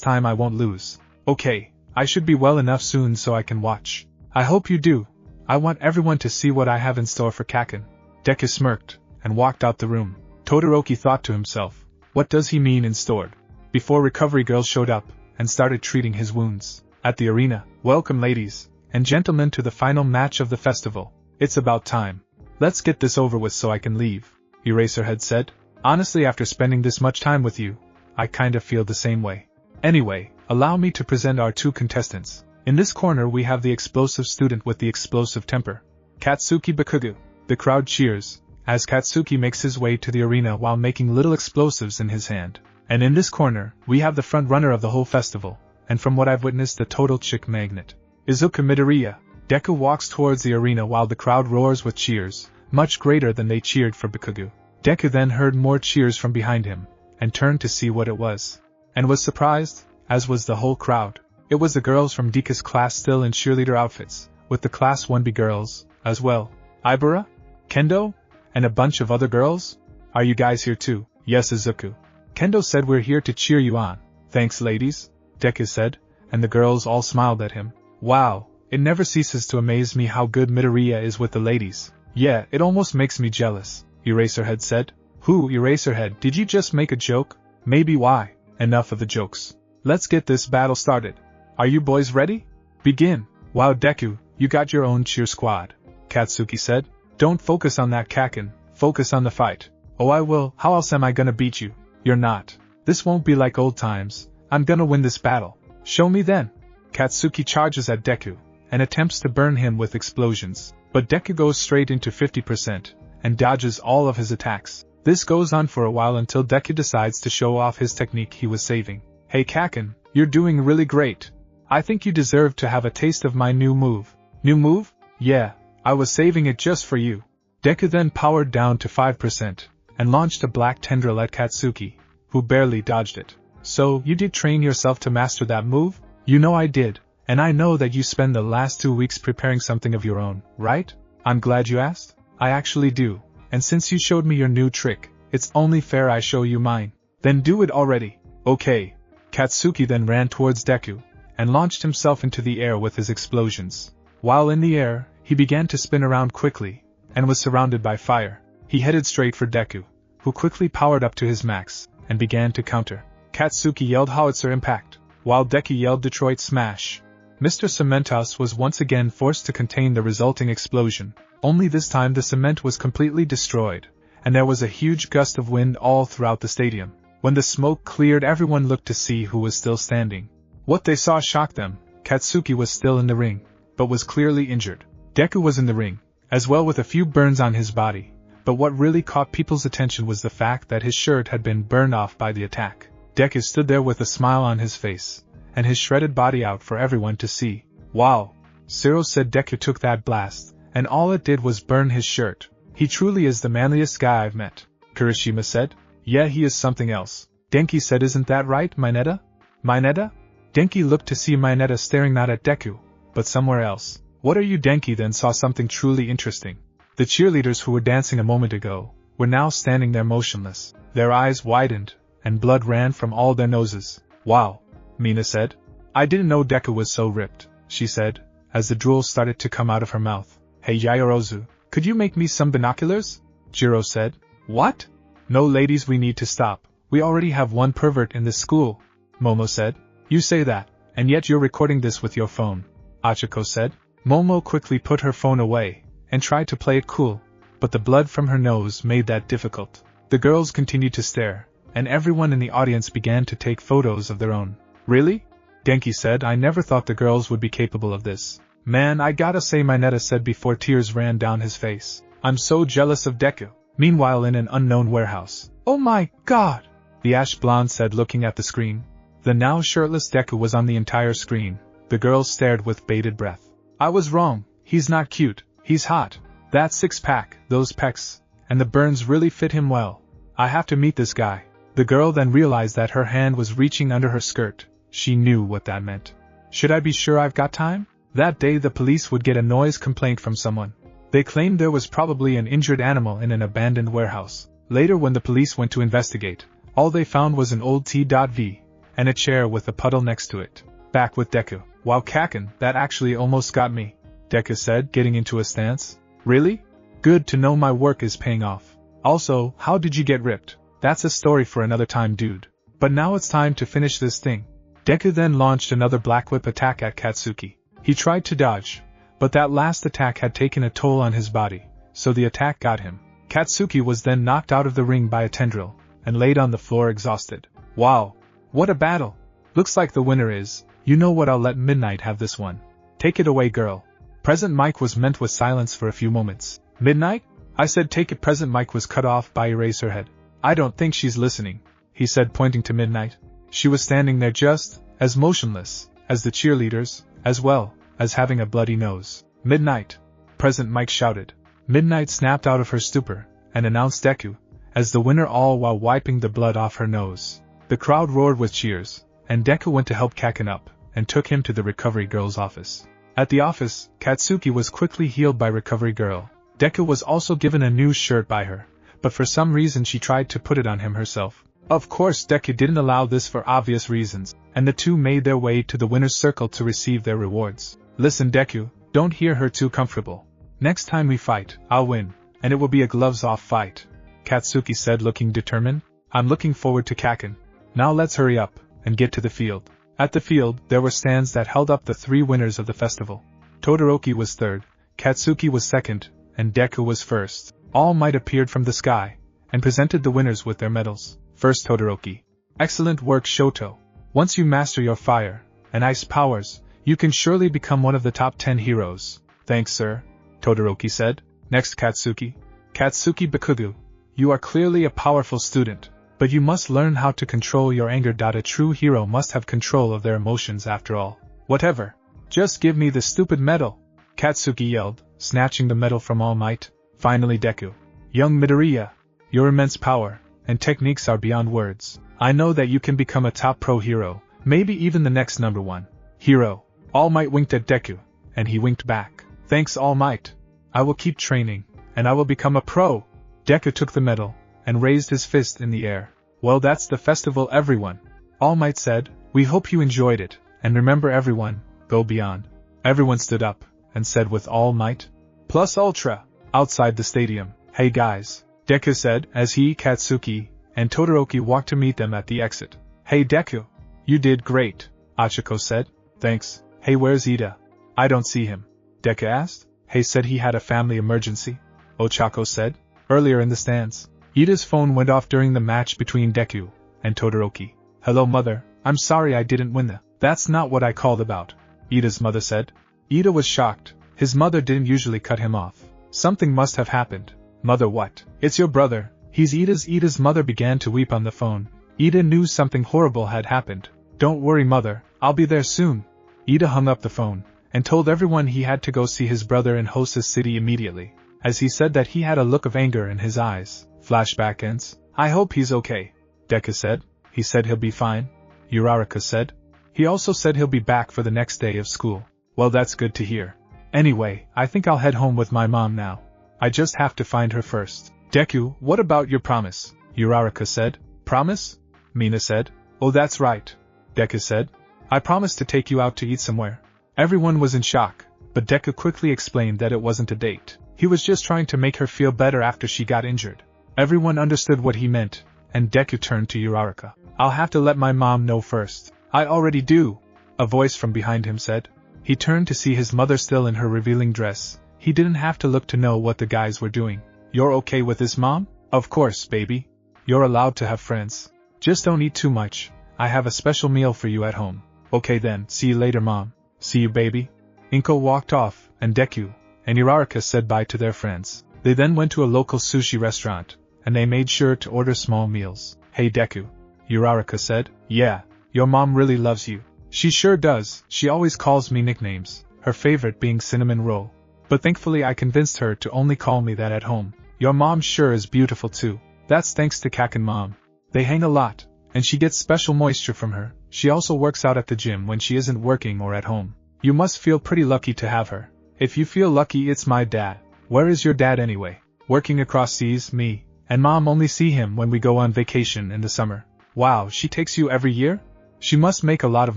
time I won't lose. Okay, I should be well enough soon so I can watch. I hope you do. I want everyone to see what I have in store for Kaken. Deku smirked, and walked out the room. Todoroki thought to himself, what does he mean in stored? Before recovery girls showed up, and started treating his wounds. At the arena, welcome ladies and gentlemen to the final match of the festival. It's about time. Let's get this over with so I can leave, Eraserhead said. Honestly, after spending this much time with you, I kinda feel the same way. Anyway, allow me to present our two contestants. In this corner we have the explosive student with the explosive temper, Katsuki Bakugo. The crowd cheers, as Katsuki makes his way to the arena while making little explosives in his hand. And in this corner, we have the front runner of the whole festival, and from what I've witnessed, the total chick magnet, Izuku Midoriya. Deku walks towards the arena while the crowd roars with cheers, much greater than they cheered for Bakugo. Deku then heard more cheers from behind him, and turned to see what it was. And was surprised, as was the whole crowd. It was the girls from Deku's class still in cheerleader outfits, with the class 1B girls, as well. Ibara? Kendo? And a bunch of other girls? Are you guys here too? Yes, Izuku. Kendo said we're here to cheer you on. Thanks ladies, Deku said, and the girls all smiled at him. Wow, it never ceases to amaze me how good Midoriya is with the ladies. Yeah, it almost makes me jealous, Eraserhead said. Who, Eraserhead, did you just make a joke? Maybe. Why? Enough of the jokes. Let's get this battle started. Are you boys ready? Begin. Wow Deku, you got your own cheer squad, Katsuki said. Don't focus on that Kaken, focus on the fight. Oh I will, how else am I gonna beat you? You're not. This won't be like old times, I'm gonna win this battle. Show me then. Katsuki charges at Deku, and attempts to burn him with explosions, but Deku goes straight into 50%, and dodges all of his attacks. This goes on for a while until Deku decides to show off his technique he was saving. Hey Kaken, you're doing really great. I think you deserve to have a taste of my new move. New move? Yeah, I was saving it just for you. Deku then powered down to 5%, and launched a black tendril at Katsuki, who barely dodged it. So, you did train yourself to master that move? You know I did, and I know that you spend the last 2 weeks preparing something of your own, right? I'm glad you asked. I actually do, and since you showed me your new trick, it's only fair I show you mine. Then do it already. Okay. Katsuki then ran towards Deku, and launched himself into the air with his explosions. While in the air, he began to spin around quickly, and was surrounded by fire. He headed straight for Deku, who quickly powered up to his max, and began to counter. Katsuki yelled Howitzer Impact, while Deku yelled Detroit Smash. Mr. Cementos was once again forced to contain the resulting explosion, only this time the cement was completely destroyed, and there was a huge gust of wind all throughout the stadium. When the smoke cleared, everyone looked to see who was still standing. What they saw shocked them. Katsuki was still in the ring, but was clearly injured. Deku was in the ring, as well, with a few burns on his body, but what really caught people's attention was the fact that his shirt had been burned off by the attack. Deku stood there with a smile on his face, and his shredded body out for everyone to see. Wow! Zero said Deku took that blast, and all it did was burn his shirt. He truly is the manliest guy I've met, Kirishima said. Yeah, he is something else. Denki said, isn't that right, Minetta? Minetta? Denki looked to see Minetta staring not at Deku, but somewhere else. What are you? Denki then saw something truly interesting. The cheerleaders who were dancing a moment ago were now standing there motionless. Their eyes widened, and blood ran from all their noses. Wow, Mina said. I didn't know Deku was so ripped, she said, as the drool started to come out of her mouth. Hey Yaorozu, could you make me some binoculars? Jiro said. What? No ladies, we need to stop. We already have one pervert in this school, Momo said. You say that, and yet you're recording this with your phone, Achiko said. Momo quickly put her phone away, and tried to play it cool, but the blood from her nose made that difficult. The girls continued to stare, and everyone in the audience began to take photos of their own. Really? Denki said. I never thought the girls would be capable of this. Man, I gotta say, Minetta said before tears ran down his face. I'm so jealous of Deku. Meanwhile, in an unknown warehouse. Oh my god! The ash blonde said, looking at the screen. The now shirtless Deku was on the entire screen. The girls stared with bated breath. I was wrong. He's not cute. He's hot. That six-pack, those pecs, and the burns really fit him well. I have to meet this guy. The girl then realized that her hand was reaching under her skirt. She knew what that meant. Should I be sure I've got time? That day the police would get a noise complaint from someone. They claimed there was probably an injured animal in an abandoned warehouse. Later when the police went to investigate, all they found was an old T.V. and a chair with a puddle next to it. Back with Deku. Wow, Kaken, that actually almost got me, Deku said, getting into a stance. Really? Good to know my work is paying off. Also, how did you get ripped? That's a story for another time, dude. But now it's time to finish this thing. Deku then launched another Black Whip attack at Katsuki. He tried to dodge, but that last attack had taken a toll on his body, so the attack got him. Katsuki was then knocked out of the ring by a tendril, and laid on the floor exhausted. Wow, what a battle! Looks like the winner is, you know what, I'll let Midnight have this one. Take it away, girl. Present mic was met with silence for a few moments. Midnight? I said take it. Present mic was cut off by Eraserhead. I don't think she's listening, he said, pointing to Midnight. She was standing there just as motionless as the cheerleaders, as well as having a bloody nose. Midnight! Present mic shouted. Midnight snapped out of her stupor and announced Deku as the winner, all while wiping the blood off her nose. The crowd roared with cheers, and Deku went to help Kaken up and took him to the Recovery Girl's office. At the office, Katsuki was quickly healed by Recovery Girl. Deku was also given a new shirt by her, but for some reason she tried to put it on him herself. Of course, Deku didn't allow this for obvious reasons, and the two made their way to the winner's circle to receive their rewards. Listen, Deku, don't hear her too comfortable. Next time we fight, I'll win, and it will be a gloves-off fight, Katsuki said, looking determined. I'm looking forward to Kaken. Now let's hurry up and get to the field. At the field, there were stands that held up the three winners of the festival. Todoroki was third, Katsuki was second, and Deku was first. All Might appeared from the sky and presented the winners with their medals. First, Todoroki. Excellent work, Shoto. Once you master your fire and ice powers, you can surely become one of the top 10 heroes. Thanks, sir, Todoroki said. Next, Katsuki. Katsuki Bakugo. You are clearly a powerful student, but you must learn how to control your anger. A true hero must have control of their emotions after all. Whatever. Just give me the stupid medal, Katsuki yelled, snatching the medal from All Might. Finally, Deku. Young Midoriya. Your immense power and techniques are beyond words. I know that you can become a top pro hero, maybe even the next #1 hero. All Might winked at Deku, and he winked back. Thanks, All Might. I will keep training, and I will become a pro. Deku took the medal and raised his fist in the air. Well, that's the festival, everyone, All Might said. We hope you enjoyed it, and remember, everyone, go beyond. Everyone stood up and said with All Might plus Ultra. Outside the stadium, hey guys, Deku said as he, Katsuki, and Todoroki walked to meet them at the exit. Hey Deku, you did great, Achiko said. Thanks. Hey, where's Iida? I don't see him, Deku asked. Hey said he had a family emergency, Ochako said. Earlier in the stands, Iida's phone went off during the match between Deku and Todoroki. Hello mother, I'm sorry I didn't win. That's not what I called about, Iida's mother said. Iida was shocked. His mother didn't usually cut him off. Something must have happened. Mother, what? It's your brother. He's Iida's mother began to weep on the phone. Iida knew something horrible had happened. Don't worry mother, I'll be there soon. Iida hung up the phone and told everyone he had to go see his brother in Hosa's city immediately. As he said that, he had a look of anger in his eyes. Flashback ends. I hope he's okay, Deku said. He said he'll be fine, Uraraka said. He also said he'll be back for the next day of school. Well, that's good to hear. Anyway, I think I'll head home with my mom now. I just have to find her first. Deku, what about your promise? Uraraka said. Promise? Mina said. Oh, that's right, Deku said. I promised to take you out to eat somewhere. Everyone was in shock, but Deku quickly explained that it wasn't a date. He was just trying to make her feel better after she got injured. Everyone understood what he meant, and Deku turned to Uraraka. I'll have to let my mom know first. I already do, a voice from behind him said. He turned to see his mother still in her revealing dress. He didn't have to look to know what the guys were doing. You're okay with this, Mom? Of course, baby. You're allowed to have friends. Just don't eat too much. I have a special meal for you at home. Okay then, see you later, Mom. See you, baby. Inko walked off, and Deku and Uraraka said bye to their friends. They then went to a local sushi restaurant, and they made sure to order small meals. Hey Deku, Uraraka said. Yeah, your mom really loves you. She sure does. She always calls me nicknames, her favorite being Cinnamon Roll. But thankfully I convinced her to only call me that at home. Your mom sure is beautiful too. That's thanks to Kaken Mom. They hang a lot, and she gets special moisture from her. She also works out at the gym when she isn't working or at home. You must feel pretty lucky to have her. If you feel lucky, it's my dad. Where is your dad anyway? Working across seas, me, And Mom only see him when we go on vacation in the summer. Wow, she takes you every year? She must make a lot of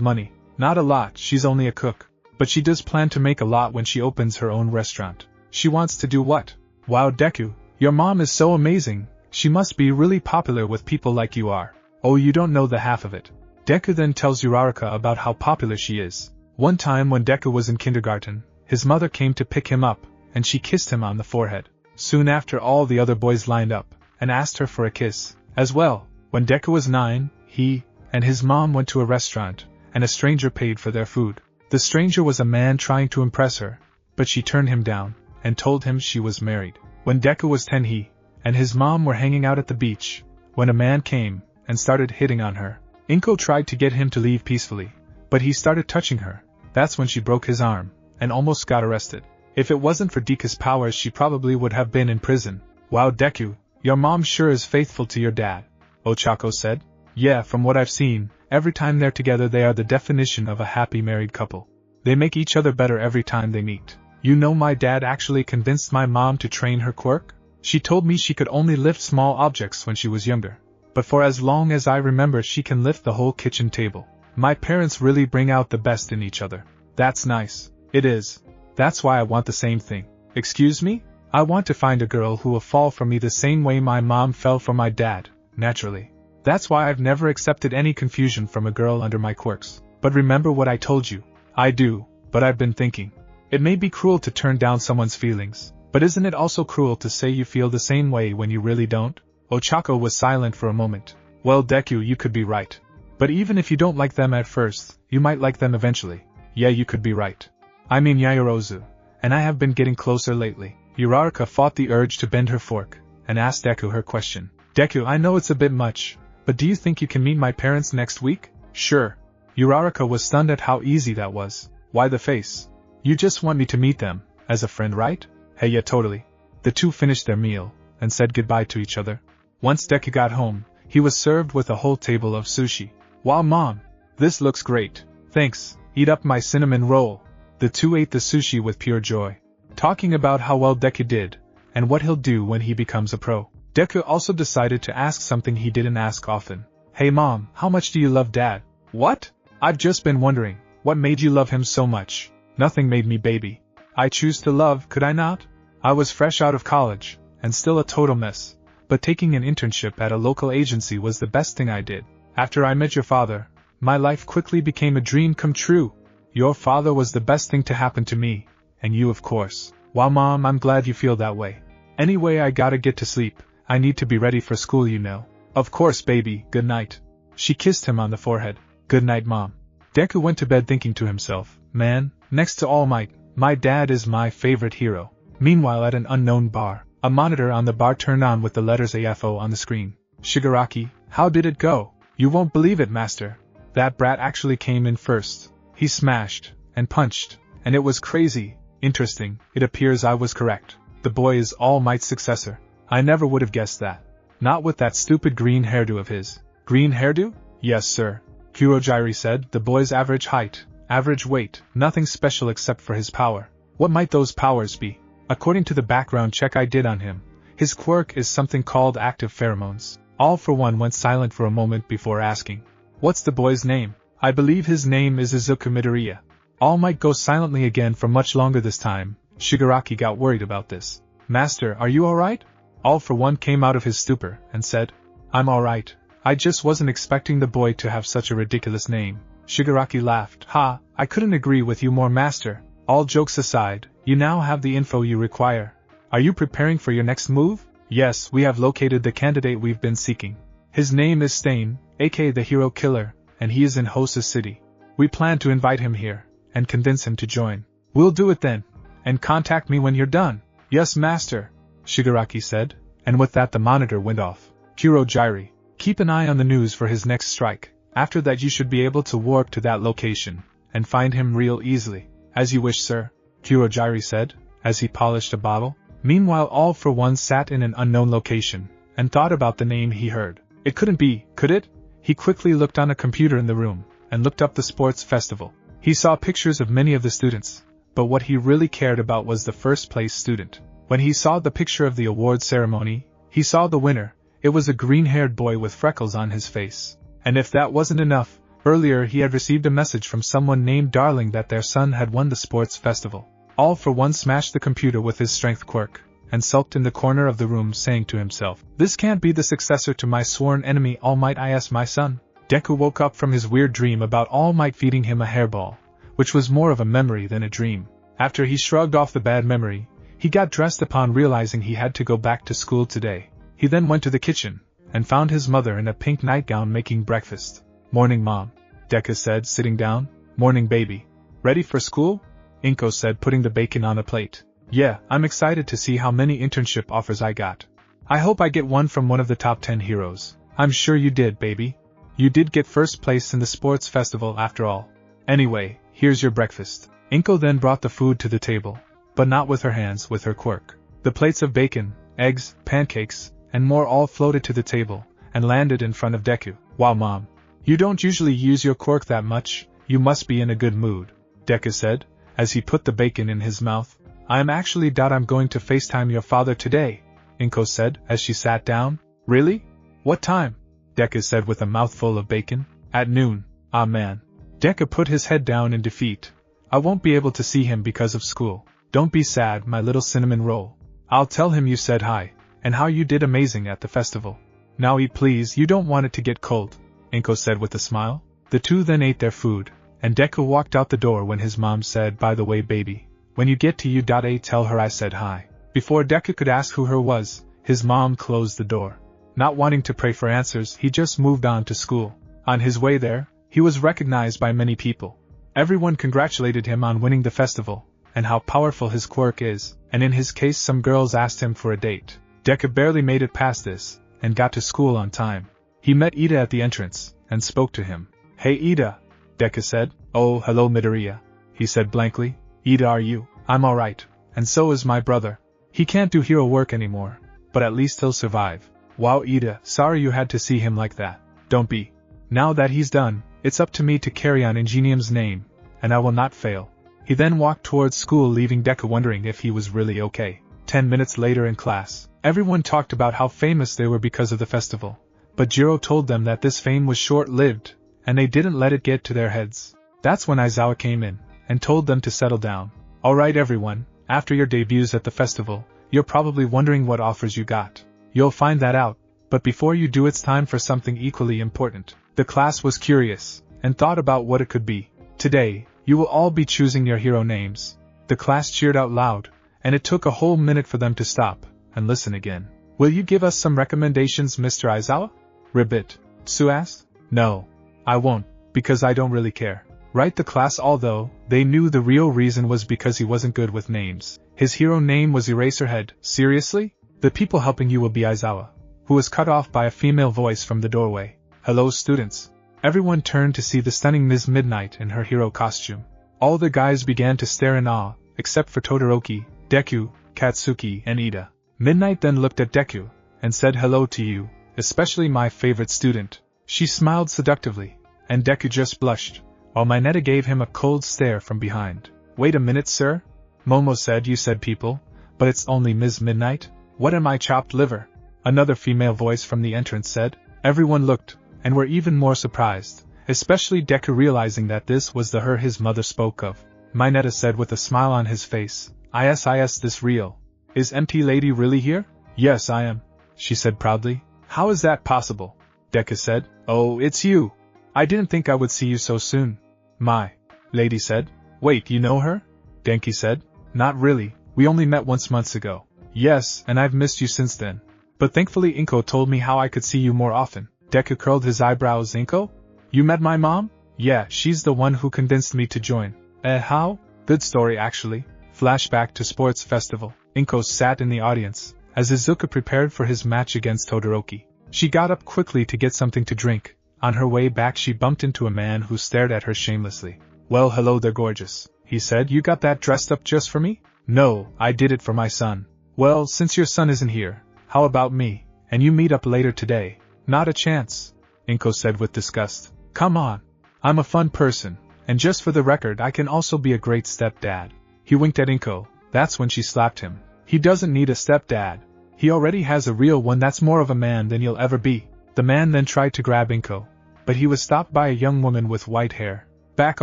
money. Not a lot, she's only a cook. But she does plan to make a lot when she opens her own restaurant. She wants to do what? Wow, Deku, your mom is so amazing. She must be really popular with people like you are. Oh, you don't know the half of it. Deku then tells Uraraka about how popular she is. One time when Deku was in kindergarten, his mother came to pick him up, and she kissed him on the forehead. Soon after, all the other boys lined up and asked her for a kiss as well. When Deku was 9, he and his mom went to a restaurant, and a stranger paid for their food. The stranger was a man trying to impress her, but she turned him down and told him she was married. When Deku was 10, he and his mom were hanging out at the beach when a man came and started hitting on her. Inko tried to get him to leave peacefully, but he started touching her. That's when she broke his arm and almost got arrested. If it wasn't for Deku's powers, she probably would have been in prison. Wow, Deku, your mom sure is faithful to your dad, Ochako said. Yeah, from what I've seen, every time they're together they are the definition of a happy married couple. They make each other better every time they meet. You know, my dad actually convinced my mom to train her quirk? She told me she could only lift small objects when she was younger. But for as long as I remember, she can lift the whole kitchen table. My parents really bring out the best in each other. That's nice. It is. That's why I want the same thing. Excuse me? I want to find a girl who will fall for me the same way my mom fell for my dad, naturally. That's why I've never accepted any confusion from a girl under my quirks. But remember what I told you. I do, but I've been thinking. It may be cruel to turn down someone's feelings, but isn't it also cruel to say you feel the same way when you really don't? Ochako was silent for a moment. Well, Deku, you could be right. But even if you don't like them at first, you might like them eventually. Yeah, you could be right. I mean Yaoyorozu, and I have been getting closer lately. Uraraka fought the urge to bend her fork, and asked Deku her question. Deku, I know it's a bit much, but do you think you can meet my parents next week? Sure. Uraraka was stunned at how easy that was. Why the face? You just want me to meet them, as a friend, right? Hey, yeah, totally. The two finished their meal, and said goodbye to each other. Once Deku got home, he was served with a whole table of sushi. Wow, Mom! This looks great. Thanks, eat up my cinnamon roll. The two ate the sushi with pure joy, talking about how well Deku did, and what he'll do when he becomes a pro. Deku also decided to ask something he didn't ask often. Hey Mom, how much do you love Dad? What? I've just been wondering, what made you love him so much? Nothing made me, baby. I choose to love, could I not? I was fresh out of college, and still a total mess, but taking an internship at a local agency was the best thing I did. After I met your father, my life quickly became a dream come true. Your father was the best thing to happen to me, and you of course. Wow, Mom, I'm glad you feel that way. Anyway, I gotta get to sleep. I need to be ready for school, you know. Of course, baby, good night. She kissed him on the forehead. Good night, Mom. Deku went to bed thinking to himself, man, next to All Might, my dad is my favorite hero. Meanwhile, at an unknown bar, a monitor on the bar turned on with the letters AFO on the screen. Shigaraki, how did it go? You won't believe it, Master. That brat actually came in first. He smashed and punched, and it was crazy. Interesting, it appears I was correct. The boy is All Might's successor. I never would have guessed that. Not with that stupid green hairdo of his. Green hairdo? Yes, sir. Kurogiri said, the boy's average height, average weight, nothing special except for his power. What might those powers be? According to the background check I did on him, his quirk is something called active pheromones. All for one went silent for a moment before asking, what's the boy's name? I believe his name is Izuku Midoriya. All Might go silently again for much longer this time. Shigaraki got worried about this. Master, are you alright? All for one came out of his stupor and said, I'm alright. I just wasn't expecting the boy to have such a ridiculous name. Shigaraki laughed. Ha, I couldn't agree with you more, Master. All jokes aside, you now have the info you require. Are you preparing for your next move? Yes, we have located the candidate we've been seeking. His name is Stain, aka the Hero Killer, and he is in Hosa City. We plan to invite him here, and convince him to join. We'll do it then. And contact me when you're done. Yes, Master, Shigaraki said, and with that the monitor went off. Kurogiri, keep an eye on the news for his next strike. After that you should be able to warp to that location, and find him real easily. As you wish, sir, Kurogiri said, as he polished a bottle. Meanwhile, All for One sat in an unknown location, and thought about the name he heard. It couldn't be, could it? He quickly looked on a computer in the room, and looked up the sports festival. He saw pictures of many of the students, but what he really cared about was the first place student. When he saw the picture of the award ceremony, He saw the winner. It was a green-haired boy with freckles on his face. And if that wasn't enough, earlier he had received a message from someone named Darling that their son had won the sports festival. All for one smashed the computer with his strength quirk, and sulked in the corner of the room saying to himself, "This can't be the successor to my sworn enemy All Might is my son." Deku woke up from his weird dream about All Might feeding him a hairball, which was more of a memory than a dream. After he shrugged off the bad memory, he got dressed upon realizing he had to go back to school today. He then went to the kitchen, and found his mother in a pink nightgown making breakfast. "Morning, Mom," Deku said, sitting down. "Morning, baby. Ready for school?" Inko said, putting the bacon on a plate. "Yeah, I'm excited to see how many internship offers I got. I hope I get one from one of the top 10 heroes." "I'm sure you did, baby. You did get first place in the sports festival after all. Anyway, here's your breakfast." Inko then brought the food to the table, but not with her hands, with her quirk. The plates of bacon, eggs, pancakes, and more all floated to the table, and landed in front of Deku. "Wow, Mom. You don't usually use your quirk that much, you must be in a good mood," Deku said, as he put the bacon in his mouth. "I'm going to FaceTime your father today," Inko said, as she sat down. "Really? What time?" Deku said with a mouthful of bacon. "At noon. Ah man." Deku put his head down in defeat. "I won't be able to see him because of school. Don't be sad, my little cinnamon roll. I'll tell him you said hi, and how you did amazing at the festival. Now eat please, you don't want it to get cold," Inko said with a smile. The two then ate their food, and Deku walked out the door when his mom said, "By the way, baby, when you get to U.A, tell her I said hi." Before Deku could ask who her was, his mom closed the door. Not wanting to pray for answers, he just moved on to school. On his way there, he was recognized by many people. Everyone congratulated him on winning the festival, and how powerful his quirk is, and in his case some girls asked him for a date. Deku barely made it past this, and got to school on time. He met Iida at the entrance, and spoke to him. "Hey Iida," Deku said. "Oh, hello Midoriya," he said blankly. "Iida, are you?" "I'm alright, and so is my brother. He can't do hero work anymore, but at least he'll survive." "Wow Iida, sorry you had to see him like that." "Don't be. Now that he's done, it's up to me to carry on Ingenium's name, and I will not fail." He then walked towards school, leaving Deku wondering if he was really okay. 10 minutes later in class, everyone talked about how famous they were because of the festival, but Jiro told them that this fame was short-lived, and they didn't let it get to their heads. That's when Aizawa came in, and told them to settle down. "Alright everyone, after your debuts at the festival, you're probably wondering what offers you got. You'll find that out, but before you do it's time for something equally important." The class was curious, and thought about what it could be. "Today, you will all be choosing your hero names." The class cheered out loud, and it took a whole minute for them to stop, and listen again. "Will you give us some recommendations, Mr. Aizawa?" Ribbit. Sue asked. "No. I won't, because I don't really care." Right, the class, although they knew the real reason was because he wasn't good with names. His hero name was Eraserhead. "Seriously? The people helping you will be Aizawa," who was cut off by a female voice from the doorway. "Hello students." Everyone turned to see the stunning Ms. Midnight in her hero costume. All the guys began to stare in awe, except for Todoroki, Deku, Katsuki, and Iida. Midnight then looked at Deku, and said, "Hello to you, especially my favorite student." She smiled seductively, and Deku just blushed, while Minetta gave him a cold stare from behind. "Wait a minute, sir?" Momo said. "You said people, but it's only Ms. Midnight? What am I, chopped liver?" Another female voice from the entrance said. Everyone looked, and were even more surprised, especially Deku realizing that this was the her his mother spoke of. Minetta said with a smile on his face, Is this real? Is MT Lady really here?" "Yes, I am," she said proudly. "How is that possible?" Deku said. "Oh, it's you. I didn't think I would see you so soon." "My lady said. "Wait, you know her?" Denki said. "Not really, we only met once months ago." "Yes, and I've missed you since then. But thankfully Inko told me how I could see you more often." Deku curled his eyebrows. "Inko? You met my mom?" "Yeah, she's the one who convinced me to join." How? Good story actually." Flashback to sports festival. Inko sat in the audience, as Izuku prepared for his match against Todoroki. She got up quickly to get something to drink. On her way back she bumped into a man who stared at her shamelessly. "Well, hello there, gorgeous," he said. "You got that dressed up just for me?" "No, I did it for my son." "Well, since your son isn't here, how about me, and you meet up later today?" "Not a chance," Inko said with disgust. "Come on. I'm a fun person, and just for the record I can also be a great stepdad." He winked at Inko. That's when she slapped him. "He doesn't need a stepdad. He already has a real one that's more of a man than you'll ever be. The man then tried to grab Inko, but he was stopped by a young woman with white hair. Back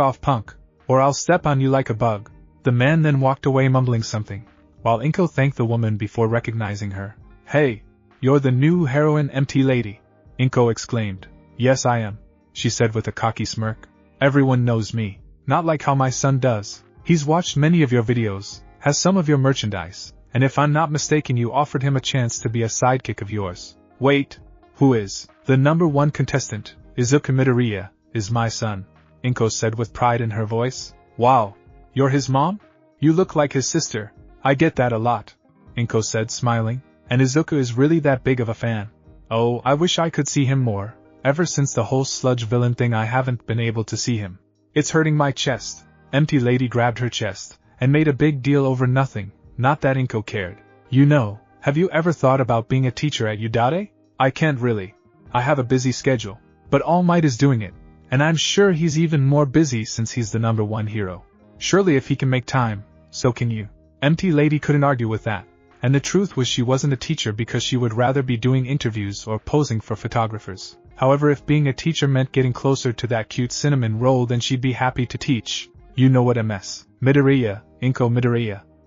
off, punk, or I'll step on you like a bug. The man then walked away mumbling something, while Inko thanked the woman before recognizing her. Hey, you're the new heroine empty lady, Inko exclaimed. Yes I am, she said with a cocky smirk. Everyone knows me, not like how my son does. He's watched many of your videos, has some of your merchandise, and if I'm not mistaken you offered him a chance to be a sidekick of yours. Wait, who is? The number one contestant, Izuku Midoriya, is my son, Inko said with pride in her voice. Wow, you're his mom? You look like his sister. I get that a lot, Inko said smiling, and Izuku is really that big of a fan. Oh, I wish I could see him more. Ever since the whole sludge villain thing I haven't been able to see him. It's hurting my chest. Empty lady grabbed her chest, and made a big deal over nothing, not that Inko cared. You know, have you ever thought about being a teacher at Udade? I can't really. I have a busy schedule, but All Might is doing it, and I'm sure he's even more busy since he's the number one hero. Surely if he can make time, so can you. Empty lady couldn't argue with that, and the truth was she wasn't a teacher because she would rather be doing interviews or posing for photographers. However, if being a teacher meant getting closer to that cute cinnamon roll, then she'd be happy to teach. You know what MS. Midoriya,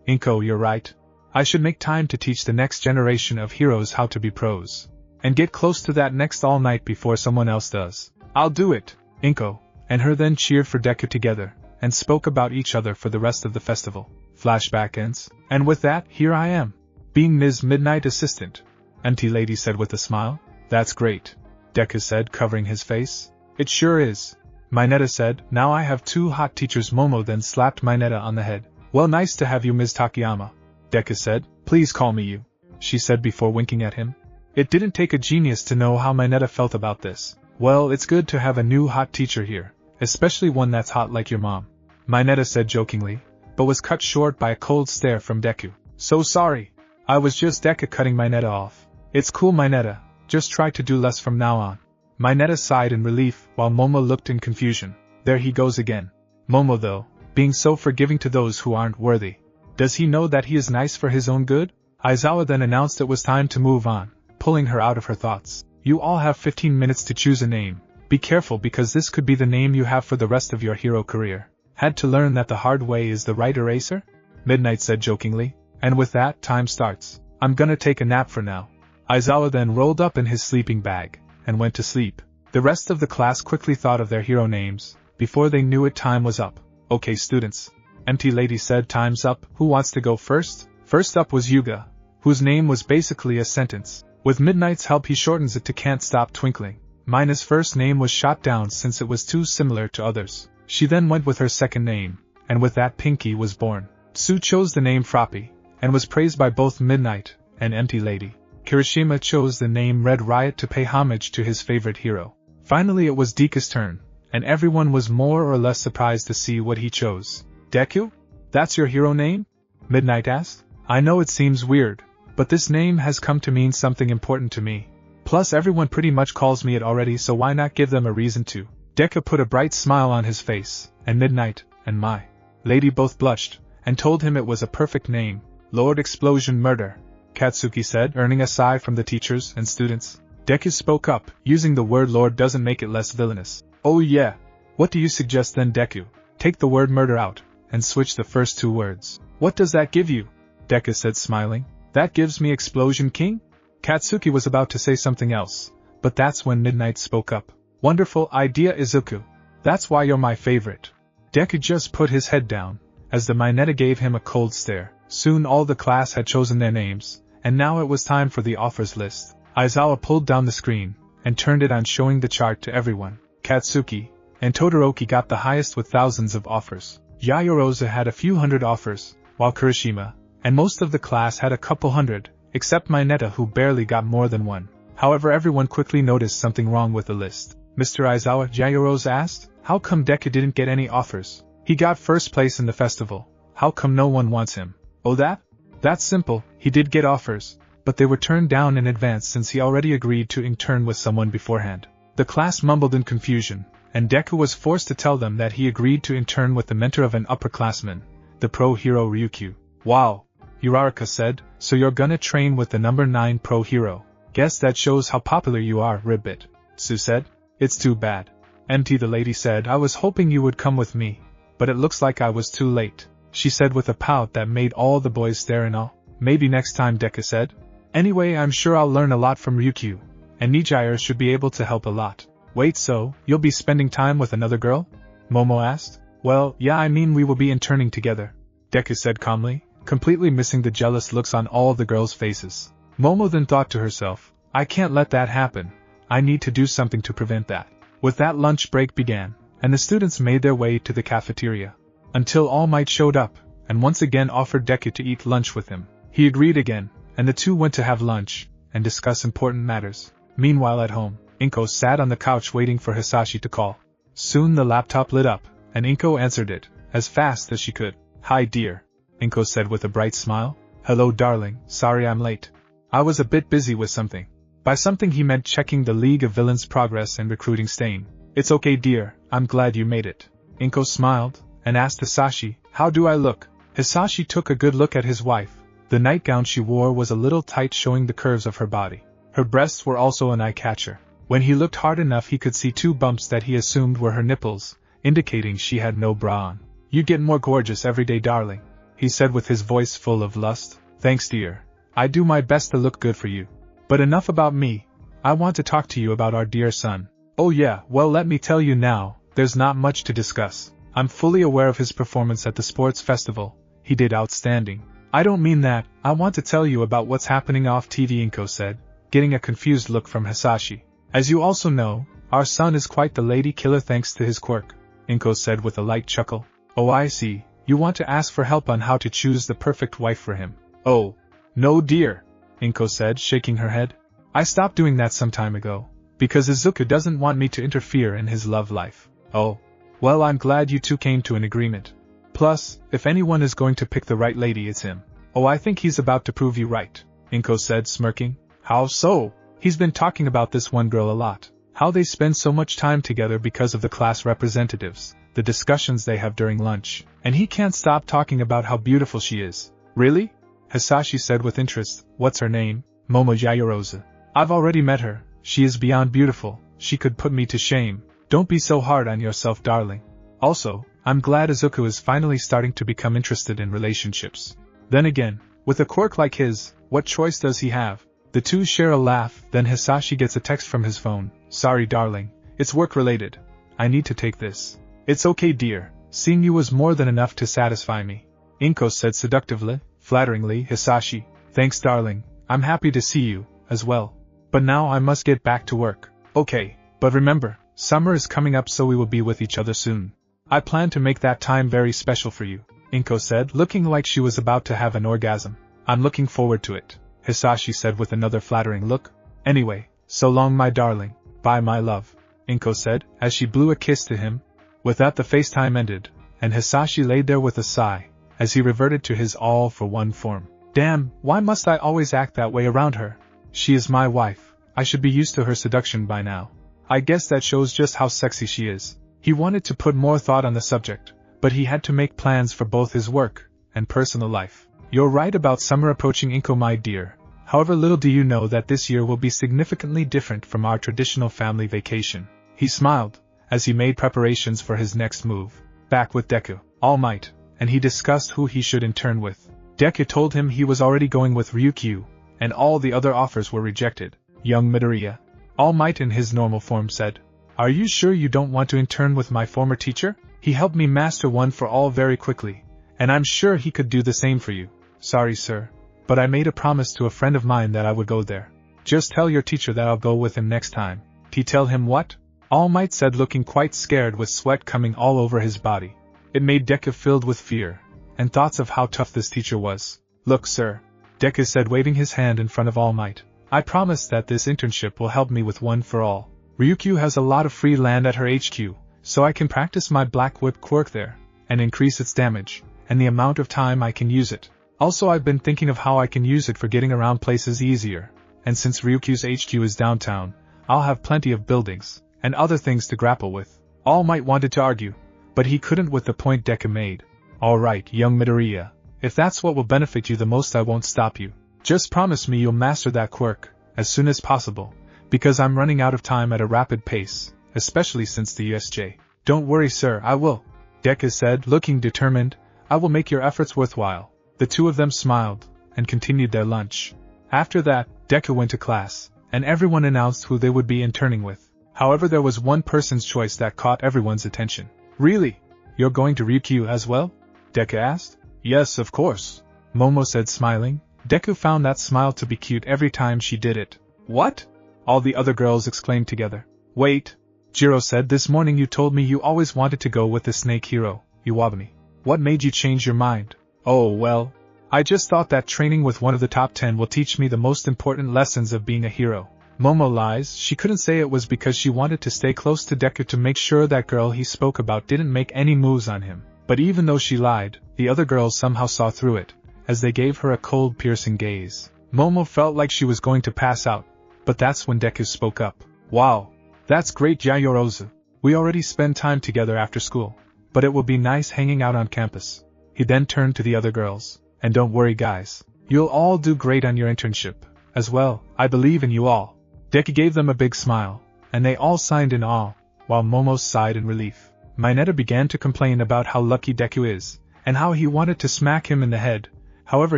Inko, you're right. I should make time to teach the next generation of heroes how to be pros. And get close to that next All Might before someone else does. I'll do it, Inko, and her then cheered for Deku together, and spoke about each other for the rest of the festival. Flashback ends, and with that, here I am. Being Ms. Midnight assistant, Empty Lady said with a smile. That's great, Deku said, covering his face. It sure is, Minetta said. Now I have two hot teachers. Momo then slapped Minetta on the head. Well, nice to have you, Ms. Takayama, Deku said. Please call me you, she said before winking at him. It didn't take a genius to know how Minetta felt about this. Well, it's good to have a new hot teacher here, especially one that's hot like your mom, Minetta said jokingly, but was cut short by a cold stare from Deku. So sorry. I was just Deku cutting Minetta off. It's cool, Minetta. Just try to do less from now on. Minetta sighed in relief while Momo looked in confusion. There he goes again. Momo though, being so forgiving to those who aren't worthy. Does he know that he is nice for his own good? Aizawa then announced it was time to move on, pulling her out of her thoughts. You all have 15 minutes to choose a name. Be careful because this could be the name you have for the rest of your hero career. Had to learn that the hard way is the right eraser? Midnight said jokingly. And with that, time starts. I'm gonna take a nap for now. Aizawa then rolled up in his sleeping bag, and went to sleep. The rest of the class quickly thought of their hero names. Before they knew it, time was up. Okay students, Empty Lady said, time's up. Who wants to go first? First up was Yuga, whose name was basically a sentence. With Midnight's help he shortens it to Can't Stop Twinkling. Mina's first name was shot down since it was too similar to others. She then went with her second name, and with that Pinky was born. Tsu chose the name Froppy, and was praised by both Midnight and Empty Lady. Kirishima chose the name Red Riot to pay homage to his favorite hero. Finally it was Deku's turn, and everyone was more or less surprised to see what he chose. Deku? That's your hero name? Midnight asked. I know it seems weird, but this name has come to mean something important to me. Plus everyone pretty much calls me it already, so why not give them a reason to? Deku put a bright smile on his face, and Midnight and my lady both blushed, and told him it was a perfect name. Lord Explosion Murder, Katsuki said, earning a sigh from the teachers and students. Deku spoke up, using the word Lord doesn't make it less villainous. Oh yeah. What do you suggest then, Deku? Take the word murder out, and switch the first two words. What does that give you? Deku said smiling. That gives me Explosion King? Katsuki was about to say something else, but that's when Midnight spoke up. Wonderful idea, Izuku. That's why you're my favorite. Deku just put his head down, as the Minetta gave him a cold stare. Soon all the class had chosen their names, and now it was time for the offers list. Aizawa pulled down the screen, and turned it on, showing the chart to everyone. Katsuki and Todoroki got the highest with thousands of offers. Yaoyorozu had a few hundred offers, while Kirishima and most of the class had a couple hundred, except Minetta, who barely got more than one. However, everyone quickly noticed something wrong with the list. Mr. Aizawa, Yaoyorozu asked, how come Deku didn't get any offers? He got first place in the festival. How come no one wants him? Oh that's simple. He did get offers, but they were turned down in advance since he already agreed to intern with someone beforehand. The class mumbled in confusion, and Deku was forced to tell them that he agreed to intern with the mentor of an upperclassman, the pro hero Ryukyu. Wow, Uraraka said, So you're gonna train with the number 9 pro hero. Guess that shows how popular you are, Ribbit, Sue said. It's too bad. MT, the lady said, I was hoping you would come with me, but it looks like I was too late, she said with a pout that made all the boys stare in awe. Maybe next time, Deku said. Anyway, I'm sure I'll learn a lot from Ryukyu, and Nijire should be able to help a lot. Wait, so, you'll be spending time with another girl? Momo asked. Well, yeah, I mean we will be interning together, Deku said calmly, completely missing the jealous looks on all of the girls' faces. Momo then thought to herself, I can't let that happen, I need to do something to prevent that. With that, lunch break began, and the students made their way to the cafeteria. Until All Might showed up, and once again offered Deku to eat lunch with him. He agreed again, and the two went to have lunch, and discuss important matters. Meanwhile at home, Inko sat on the couch waiting for Hasashi to call. Soon the laptop lit up, and Inko answered it, as fast as she could. Hi dear, Inko said with a bright smile. Hello darling, sorry I'm late. I was a bit busy with something. By something he meant checking the League of Villains progress and recruiting stain. It's okay dear, I'm glad you made it. Inko smiled, and asked Hasashi, how do I look? Hasashi took a good look at his wife. The nightgown she wore was a little tight, showing the curves of her body. Her breasts were also an eye-catcher. When he looked hard enough he could see 2 bumps that he assumed were her nipples, indicating she had no bra on. You get more gorgeous every day darling, he said with his voice full of lust. Thanks dear. I do my best to look good for you. But enough about me. I want to talk to you about our dear son. Oh yeah, well let me tell you now, there's not much to discuss. I'm fully aware of his performance at the sports festival. He did outstanding. I don't mean that, I want to tell you about what's happening off TV, Inko said, getting a confused look from Hasashi. As you also know, our son is quite the lady killer thanks to his quirk, Inko said with a light chuckle. Oh I see, you want to ask for help on how to choose the perfect wife for him. Oh, no dear, Inko said, shaking her head. I stopped doing that some time ago, because Izuku doesn't want me to interfere in his love life. Oh, well I'm glad you two came to an agreement. Plus, if anyone is going to pick the right lady it's him. Oh I think he's about to prove you right, Inko said smirking. How so? He's been talking about this one girl a lot. How they spend so much time together because of the class representatives, the discussions they have during lunch, and he can't stop talking about how beautiful she is. Really? Hasashi said with interest. What's her name? Momo Yaoyorozu. I've already met her. She is beyond beautiful. She could put me to shame. Don't be so hard on yourself darling. Also, I'm glad Izuku is finally starting to become interested in relationships. Then again, with a quirk like his, what choice does he have? The two share a laugh, then Hasashi gets a text from his phone. Sorry darling, it's work related. I need to take this. It's okay dear, seeing you was more than enough to satisfy me, Inko said seductively, flatteringly. Hasashi, thanks darling, I'm happy to see you, as well. But now I must get back to work. Okay, but remember, summer is coming up so we will be with each other soon. I plan to make that time very special for you, Inko said, looking like she was about to have an orgasm. I'm looking forward to it, Hasashi said with another flattering look. Anyway, so long my darling, bye my love, Inko said, as she blew a kiss to him. With that the FaceTime ended, and Hasashi laid there with a sigh, as he reverted to his all-for-one form. Damn, why must I always act that way around her? She is my wife, I should be used to her seduction by now. I guess that shows just how sexy she is. He wanted to put more thought on the subject, but he had to make plans for both his work and personal life. You're right about summer approaching, Inko my dear. However, little do you know that this year will be significantly different from our traditional family vacation. He smiled, as he made preparations for his next move. Back with Deku, All Might, and he discussed who he should intern with. Deku told him he was already going with Ryukyu, and all the other offers were rejected. Young Midoriya, All Might in his normal form said, Are you sure you don't want to intern with my former teacher? He helped me master one for all very quickly, and I'm sure he could do the same for you. Sorry sir, but I made a promise to a friend of mine that I would go there. Just tell your teacher that I'll go with him next time. He tell him what? All Might said, looking quite scared with sweat coming all over his body. It made Deku filled with fear, and thoughts of how tough this teacher was. Look sir, Deku said, waving his hand in front of All Might. I promise that this internship will help me with one for all. Ryukyu has a lot of free land at her HQ, so I can practice my Black Whip quirk there, and increase its damage, and the amount of time I can use it. Also I've been thinking of how I can use it for getting around places easier, and since Ryukyu's HQ is downtown, I'll have plenty of buildings, and other things to grapple with. All Might wanted to argue, but he couldn't with the point Deku made. Alright, young Midoriya, if that's what will benefit you the most I won't stop you. Just promise me you'll master that quirk, as soon as possible, because I'm running out of time at a rapid pace, especially since the USJ. Don't worry sir, I will, Deku said, looking determined. I will make your efforts worthwhile. The two of them smiled, and continued their lunch. After that, Deku went to class, and everyone announced who they would be interning with. However, there was one person's choice that caught everyone's attention. Really? You're going to Ryukyu as well? Deku asked. Yes, of course, Momo said, smiling. Deku found that smile to be cute every time she did it. What? All the other girls exclaimed together. Wait, Jiro said, this morning you told me you always wanted to go with the snake hero, Iwabuni. What made you change your mind? Oh well, I just thought that training with one of the top 10 will teach me the most important lessons of being a hero. Momo lies, she couldn't say it was because she wanted to stay close to Deku to make sure that girl he spoke about didn't make any moves on him. But even though she lied, the other girls somehow saw through it, as they gave her a cold, piercing gaze. Momo felt like she was going to pass out, but that's when Deku spoke up. Wow, that's great Yayorozu. We already spend time together after school, but it will be nice hanging out on campus. He then turned to the other girls. And don't worry guys, you'll all do great on your internship. As well, I believe in you all. Deku gave them a big smile, and they all signed in awe, while Momo sighed in relief. Minetta began to complain about how lucky Deku is, and how he wanted to smack him in the head. However,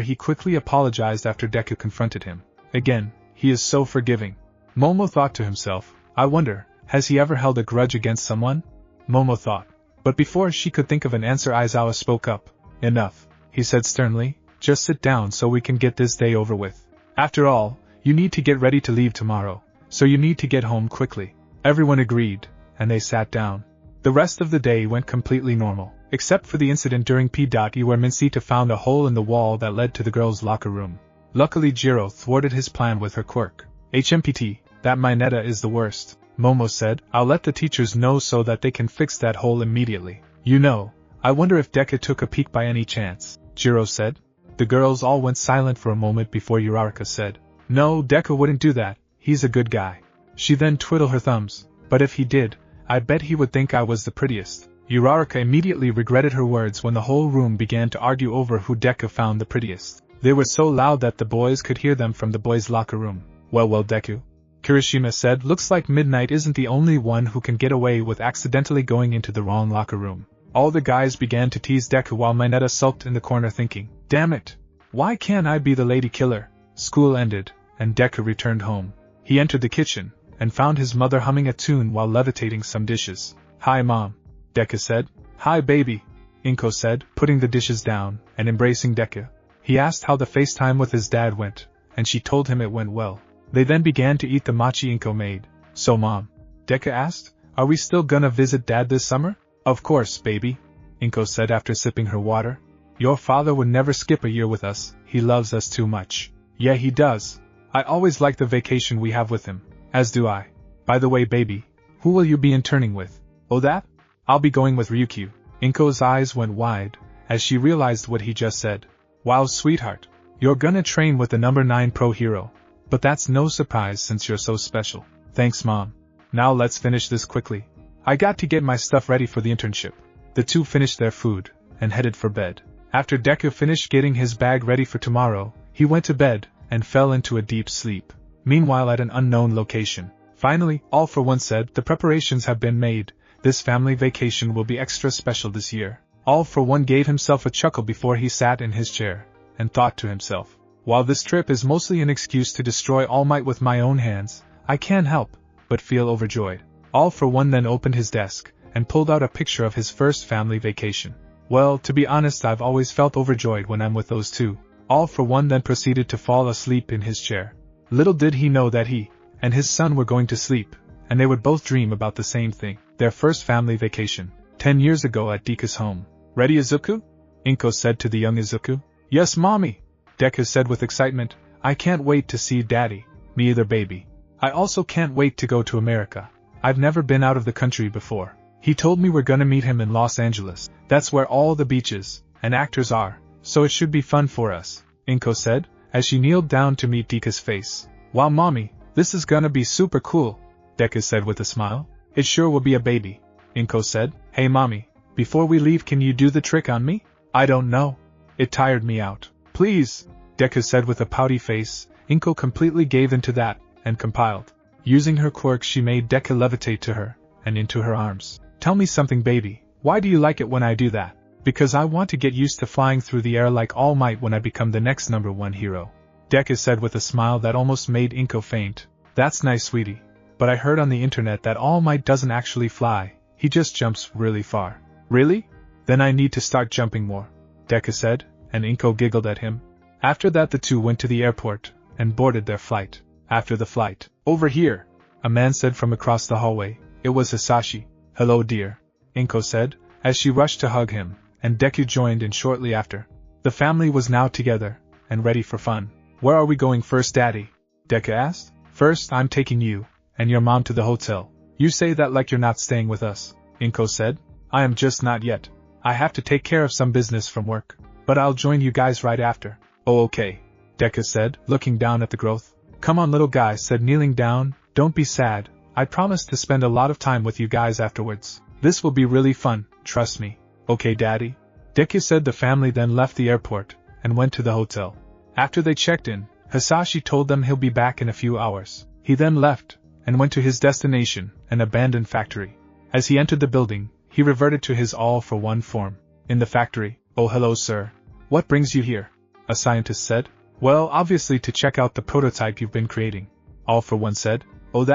he quickly apologized after Deku confronted him. Again, he is so forgiving. Momo thought to himself, I wonder, has he ever held a grudge against someone? Momo thought. But before she could think of an answer, Aizawa spoke up. Enough, he said sternly, just sit down so we can get this day over with. After all, you need to get ready to leave tomorrow, so you need to get home quickly. Everyone agreed, and they sat down. The rest of the day went completely normal, except for the incident during P.E where Minetta found a hole in the wall that led to the girls' locker room. Luckily Jiro thwarted his plan with her quirk. HMPT, that Minetta is the worst, Momo said. I'll let the teachers know so that they can fix that hole immediately. You know, I wonder if Deku took a peek by any chance, Jiro said. The girls all went silent for a moment before Uraraka said, No, Deku wouldn't do that, he's a good guy. She then twiddled her thumbs, but if he did, I bet he would think I was the prettiest. Uraraka immediately regretted her words when the whole room began to argue over who Deku found the prettiest. They were so loud that the boys could hear them from the boys' locker room. Well Deku, Kirishima said, looks like Midnight isn't the only one who can get away with accidentally going into the wrong locker room. All the guys began to tease Deku while Minetta sulked in the corner thinking, damn it, why can't I be the lady killer? School ended, and Deku returned home. He entered the kitchen, and found his mother humming a tune while levitating some dishes. Hi Mom, Deku said. Hi baby, Inko said, putting the dishes down, and embracing Deku. He asked how the FaceTime with his dad went, and she told him it went well. They then began to eat the mochi Inko made. So Mom, Deku asked, are we still gonna visit Dad this summer? Of course, baby, Inko said after sipping her water. Your father would never skip a year with us, he loves us too much. Yeah, he does. I always like the vacation we have with him. As do I. By the way, baby, who will you be interning with? Oh that? I'll be going with Ryukyu. Inko's eyes went wide, as she realized what he just said. Wow, sweetheart. You're gonna train with the number 9 pro hero. But that's no surprise since you're so special. Thanks Mom. Now let's finish this quickly. I got to get my stuff ready for the internship. The two finished their food, and headed for bed. After Deku finished getting his bag ready for tomorrow, he went to bed, and fell into a deep sleep. Meanwhile at an unknown location. Finally, All for One said, the preparations have been made, this family vacation will be extra special this year. All for One gave himself a chuckle before he sat in his chair, and thought to himself, while this trip is mostly an excuse to destroy All Might with my own hands, I can't help but feel overjoyed. All for One then opened his desk, and pulled out a picture of his first family vacation. Well, to be honest, I've always felt overjoyed when I'm with those two. All for One then proceeded to fall asleep in his chair. Little did he know that he and his son were going to sleep, and they would both dream about the same thing, their first family vacation, 10 years ago at Deku's home. Ready, Izuku? Inko said to the young Izuku. Yes, Mommy, Deku said with excitement. I can't wait to see Daddy. Me either, baby. I also can't wait to go to America. I've never been out of the country before. He told me we're gonna meet him in Los Angeles. That's where all the beaches and actors are, so it should be fun for us, Inko said, as she kneeled down to meet Deku's face. Wow, Mommy, this is gonna be super cool, Deku said with a smile. It sure will be a baby, Inko said. Hey Mommy, before we leave can you do the trick on me? I don't know. It tired me out. Please, Deku said with a pouty face. Inko completely gave into that, and compiled. Using her quirk she made Deku levitate to her, and into her arms. Tell me something, baby, why do you like it when I do that? Because I want to get used to flying through the air like All Might when I become the next #1 hero. Deku said with a smile that almost made Inko faint. That's nice, sweetie. But I heard on the internet that All Might doesn't actually fly, he just jumps really far. Really? Then I need to start jumping more, Deku said, and Inko giggled at him. After that the two went to the airport, and boarded their flight. After the flight, over here, a man said from across the hallway. It was Hasashi. Hello dear, Inko said, as she rushed to hug him, and Deku joined in shortly after. The family was now together, and ready for fun. Where are we going first, Daddy? Deku asked. First, I'm taking you, and your mom to the hotel. You say that like you're not staying with us, Inko said. I am just not yet. I have to take care of some business from work. But I'll join you guys right after. Oh okay, Deku said, looking down at the growth. Come on little guy, said kneeling down, don't be sad. I promise to spend a lot of time with you guys afterwards. This will be really fun, trust me. Okay Daddy. Deku said. The family then left the airport, and went to the hotel. After they checked in, Hasashi told them he'll be back in a few hours. He then left, and went to his destination, an abandoned factory. As he entered the building, he reverted to his all-for-one form. In the factory, oh hello sir. What brings you here? A scientist said. Well, obviously to check out the prototype you've been creating. All-for-one said. Oh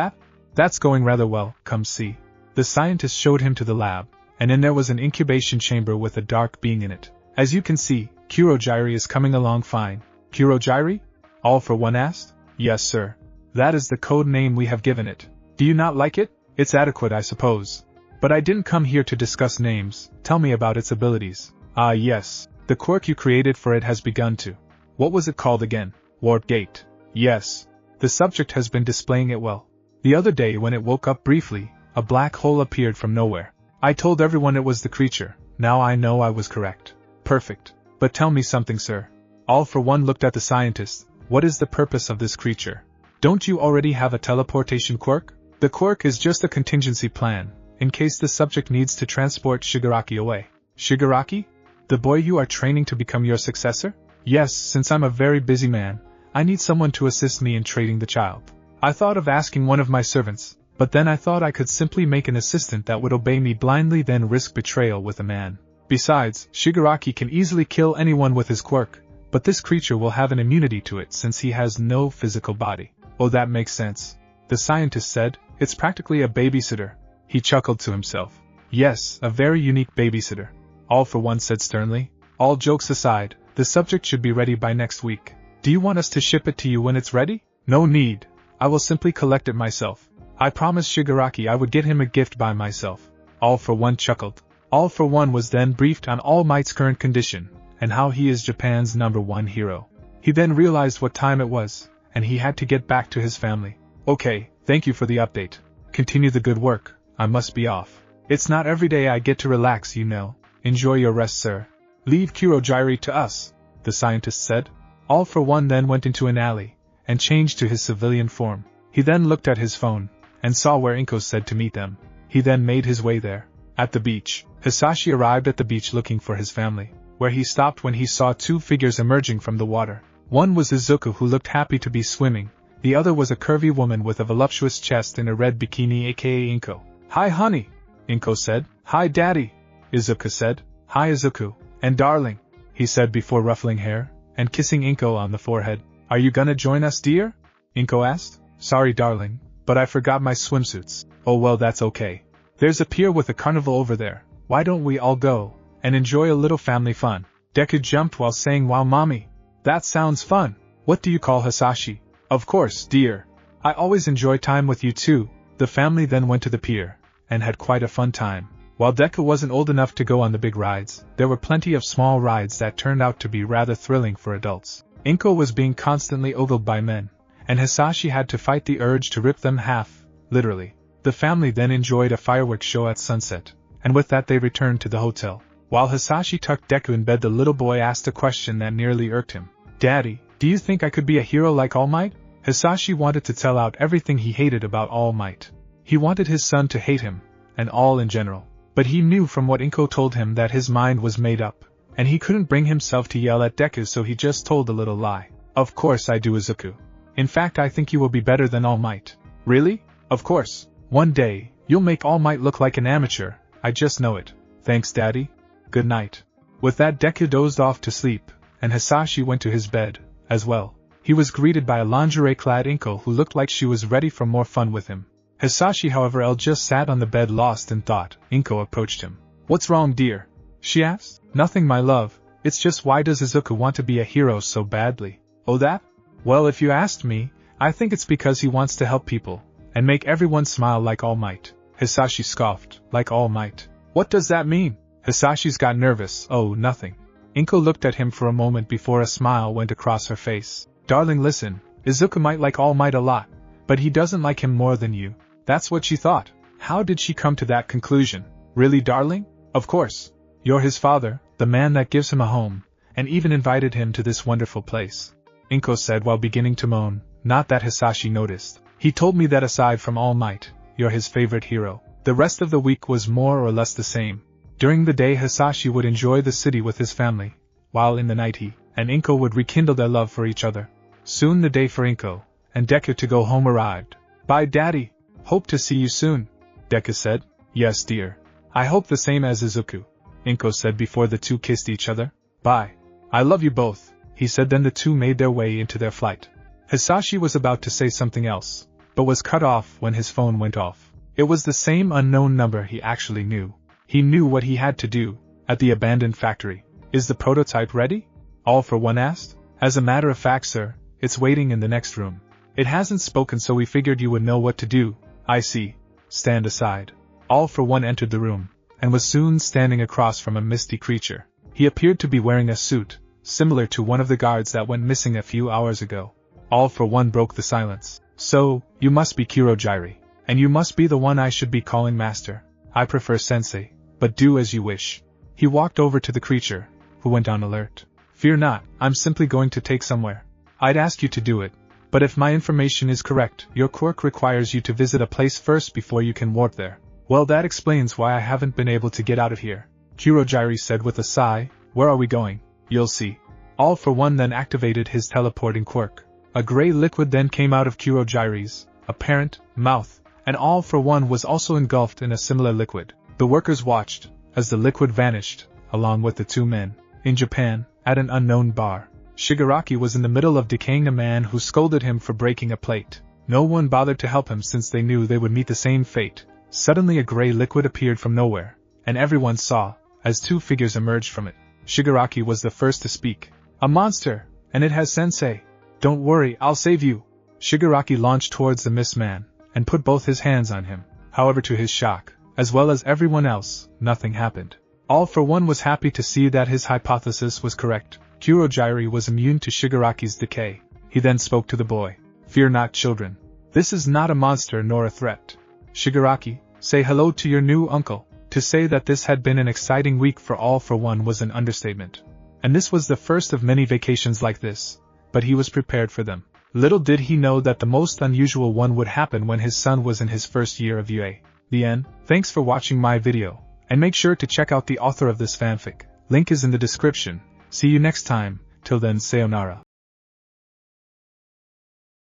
that's going rather well, come see. The scientist showed him to the lab, and in there was an incubation chamber with a dark being in it. As you can see, Kurogiri is coming along fine. Kurogiri? All-for-one asked. Yes sir. That is the code name we have given it. Do you not like it? It's adequate I suppose. But I didn't come here to discuss names, tell me about its abilities. Ah yes, the quirk you created for it has begun to. What was it called again? Warp Gate. Yes. The subject has been displaying it well. The other day when it woke up briefly, a black hole appeared from nowhere. I told everyone it was the creature, now I know I was correct. Perfect. But tell me something sir. All-for-one looked at the scientist. What is the purpose of this creature? Don't you already have a teleportation quirk? The quirk is just a contingency plan, in case the subject needs to transport Shigaraki away. Shigaraki? The boy you are training to become your successor? Yes, since I'm a very busy man, I need someone to assist me in training the child. I thought of asking one of my servants, but then I thought I could simply make an assistant that would obey me blindly then risk betrayal with a man. Besides, Shigaraki can easily kill anyone with his quirk, but this creature will have an immunity to it since he has no physical body. Oh, that makes sense. The scientist said. It's practically a babysitter. He chuckled to himself. Yes, a very unique babysitter. All-for-one said sternly. All jokes aside, the subject should be ready by next week. Do you want us to ship it to you when it's ready? No need. I will simply collect it myself. I promised Shigaraki I would get him a gift by myself. All-for-one chuckled. All-for-one was then briefed on All Might's current condition, and how he is Japan's #1 hero. He then realized what time it was, and he had to get back to his family. Okay, thank you for the update. Continue the good work, I must be off. It's not every day I get to relax, you know. Enjoy your rest, sir. Leave Kurogiri to us, the scientist said. All-for-one then went into an alley, and changed to his civilian form. He then looked at his phone, and saw where Inko said to meet them. He then made his way there. At the beach, Hasashi arrived at the beach looking for his family, where he stopped when he saw two figures emerging from the water. One was Izuku, who looked happy to be swimming. The other was a curvy woman with a voluptuous chest in a red bikini, aka Inko. Hi honey, Inko said. Hi daddy, Izuku said. Hi Izuku, and darling, he said before ruffling hair, and kissing Inko on the forehead. Are you gonna join us, dear? Inko asked. Sorry darling, but I forgot my swimsuits. Oh well, that's okay. There's a pier with a carnival over there. Why don't we all go, and enjoy a little family fun? Deku jumped while saying wow mommy. That sounds fun. What do you call Hasashi? Of course, dear. I always enjoy time with you too. The family then went to the pier, and had quite a fun time. While Deku wasn't old enough to go on the big rides, there were plenty of small rides that turned out to be rather thrilling for adults. Inko was being constantly ogled by men, and Hasashi had to fight the urge to rip them half, literally. The family then enjoyed a fireworks show at sunset, and with that they returned to the hotel. While Hasashi tucked Deku in bed, the little boy asked a question that nearly irked him. Daddy, do you think I could be a hero like All Might? Hasashi wanted to tell out everything he hated about All Might. He wanted his son to hate him, and all in general. But he knew from what Inko told him that his mind was made up, and he couldn't bring himself to yell at Deku, so he just told a little lie. Of course I do, Izuku. In fact, I think you will be better than All Might. Really? Of course. One day, you'll make All Might look like an amateur, I just know it. Thanks, Daddy. Good night. With that, Deku dozed off to sleep, and Hasashi went to his bed, as well. He was greeted by a lingerie-clad Inko who looked like she was ready for more fun with him. Hasashi, however, just sat on the bed lost in thought. Inko approached him. What's wrong, dear? She asked. Nothing, my love. It's just, why does Izuku want to be a hero so badly? Oh, that? Well, if you asked me, I think it's because he wants to help people, and make everyone smile like All Might. Hasashi scoffed. Like All Might? What does that mean? Hasashi's got nervous. Oh, nothing. Inko looked at him for a moment before a smile went across her face. Darling, listen, Izuku might like All Might a lot, but he doesn't like him more than you. That's what she thought. How did she come to that conclusion? Really, darling? Of course. You're his father, the man that gives him a home, and even invited him to this wonderful place. Inko said while beginning to moan, not that Hasashi noticed. He told me that aside from All Might, you're his favorite hero. The rest of the week was more or less the same. During the day, Hasashi would enjoy the city with his family, while in the night he and Inko would rekindle their love for each other. Soon the day for Inko and Deku to go home arrived. Bye, Daddy. Hope to see you soon, Deku said. Yes, dear. I hope the same as Izuku, Inko said before the two kissed each other. Bye. I love you both, he said. Then the two made their way into their flight. Hasashi was about to say something else, but was cut off when his phone went off. It was the same unknown number he actually knew. He knew what he had to do, at the abandoned factory. Is the prototype ready? All for One asked. As a matter of fact, sir, it's waiting in the next room. It hasn't spoken, so we figured you would know what to do. I see. Stand aside. All for One entered the room, and was soon standing across from a misty creature. He appeared to be wearing a suit, similar to one of the guards that went missing a few hours ago. All for One broke the silence. So, you must be Kurogiri, and you must be the one I should be calling master. I prefer sensei, but do as you wish. He walked over to the creature, who went on alert. Fear not, I'm simply going to take somewhere. I'd ask you to do it, but if my information is correct, your quirk requires you to visit a place first before you can warp there. Well, that explains why I haven't been able to get out of here, Kurogiri said with a sigh. Where are we going? You'll see. All for One then activated his teleporting quirk. A gray liquid then came out of Kurogiri's apparent mouth, and All for One was also engulfed in a similar liquid. The workers watched as the liquid vanished, along with the two men. In Japan, at an unknown bar, Shigaraki was in the middle of decaying a man who scolded him for breaking a plate. No one bothered to help him since they knew they would meet the same fate. Suddenly a gray liquid appeared from nowhere, and everyone saw, as two figures emerged from it. Shigaraki was the first to speak. A monster, and it has sensei. Don't worry, I'll save you. Shigaraki launched towards the missed man, and put both his hands on him. However, to his shock, as well as everyone else, nothing happened. All for One was happy to see that his hypothesis was correct. Kurogiri was immune to Shigaraki's decay. He then spoke to the boy. Fear not, children. This is not a monster nor a threat. Shigaraki, say hello to your new uncle. To say that this had been an exciting week for All for One was an understatement. And this was the first of many vacations like this, but he was prepared for them. Little did he know that the most unusual one would happen when his son was in his first year of UA. The end. Thanks for watching my video, and make sure to check out the author of this fanfic. Link is in the description. See you next time. Till then, sayonara.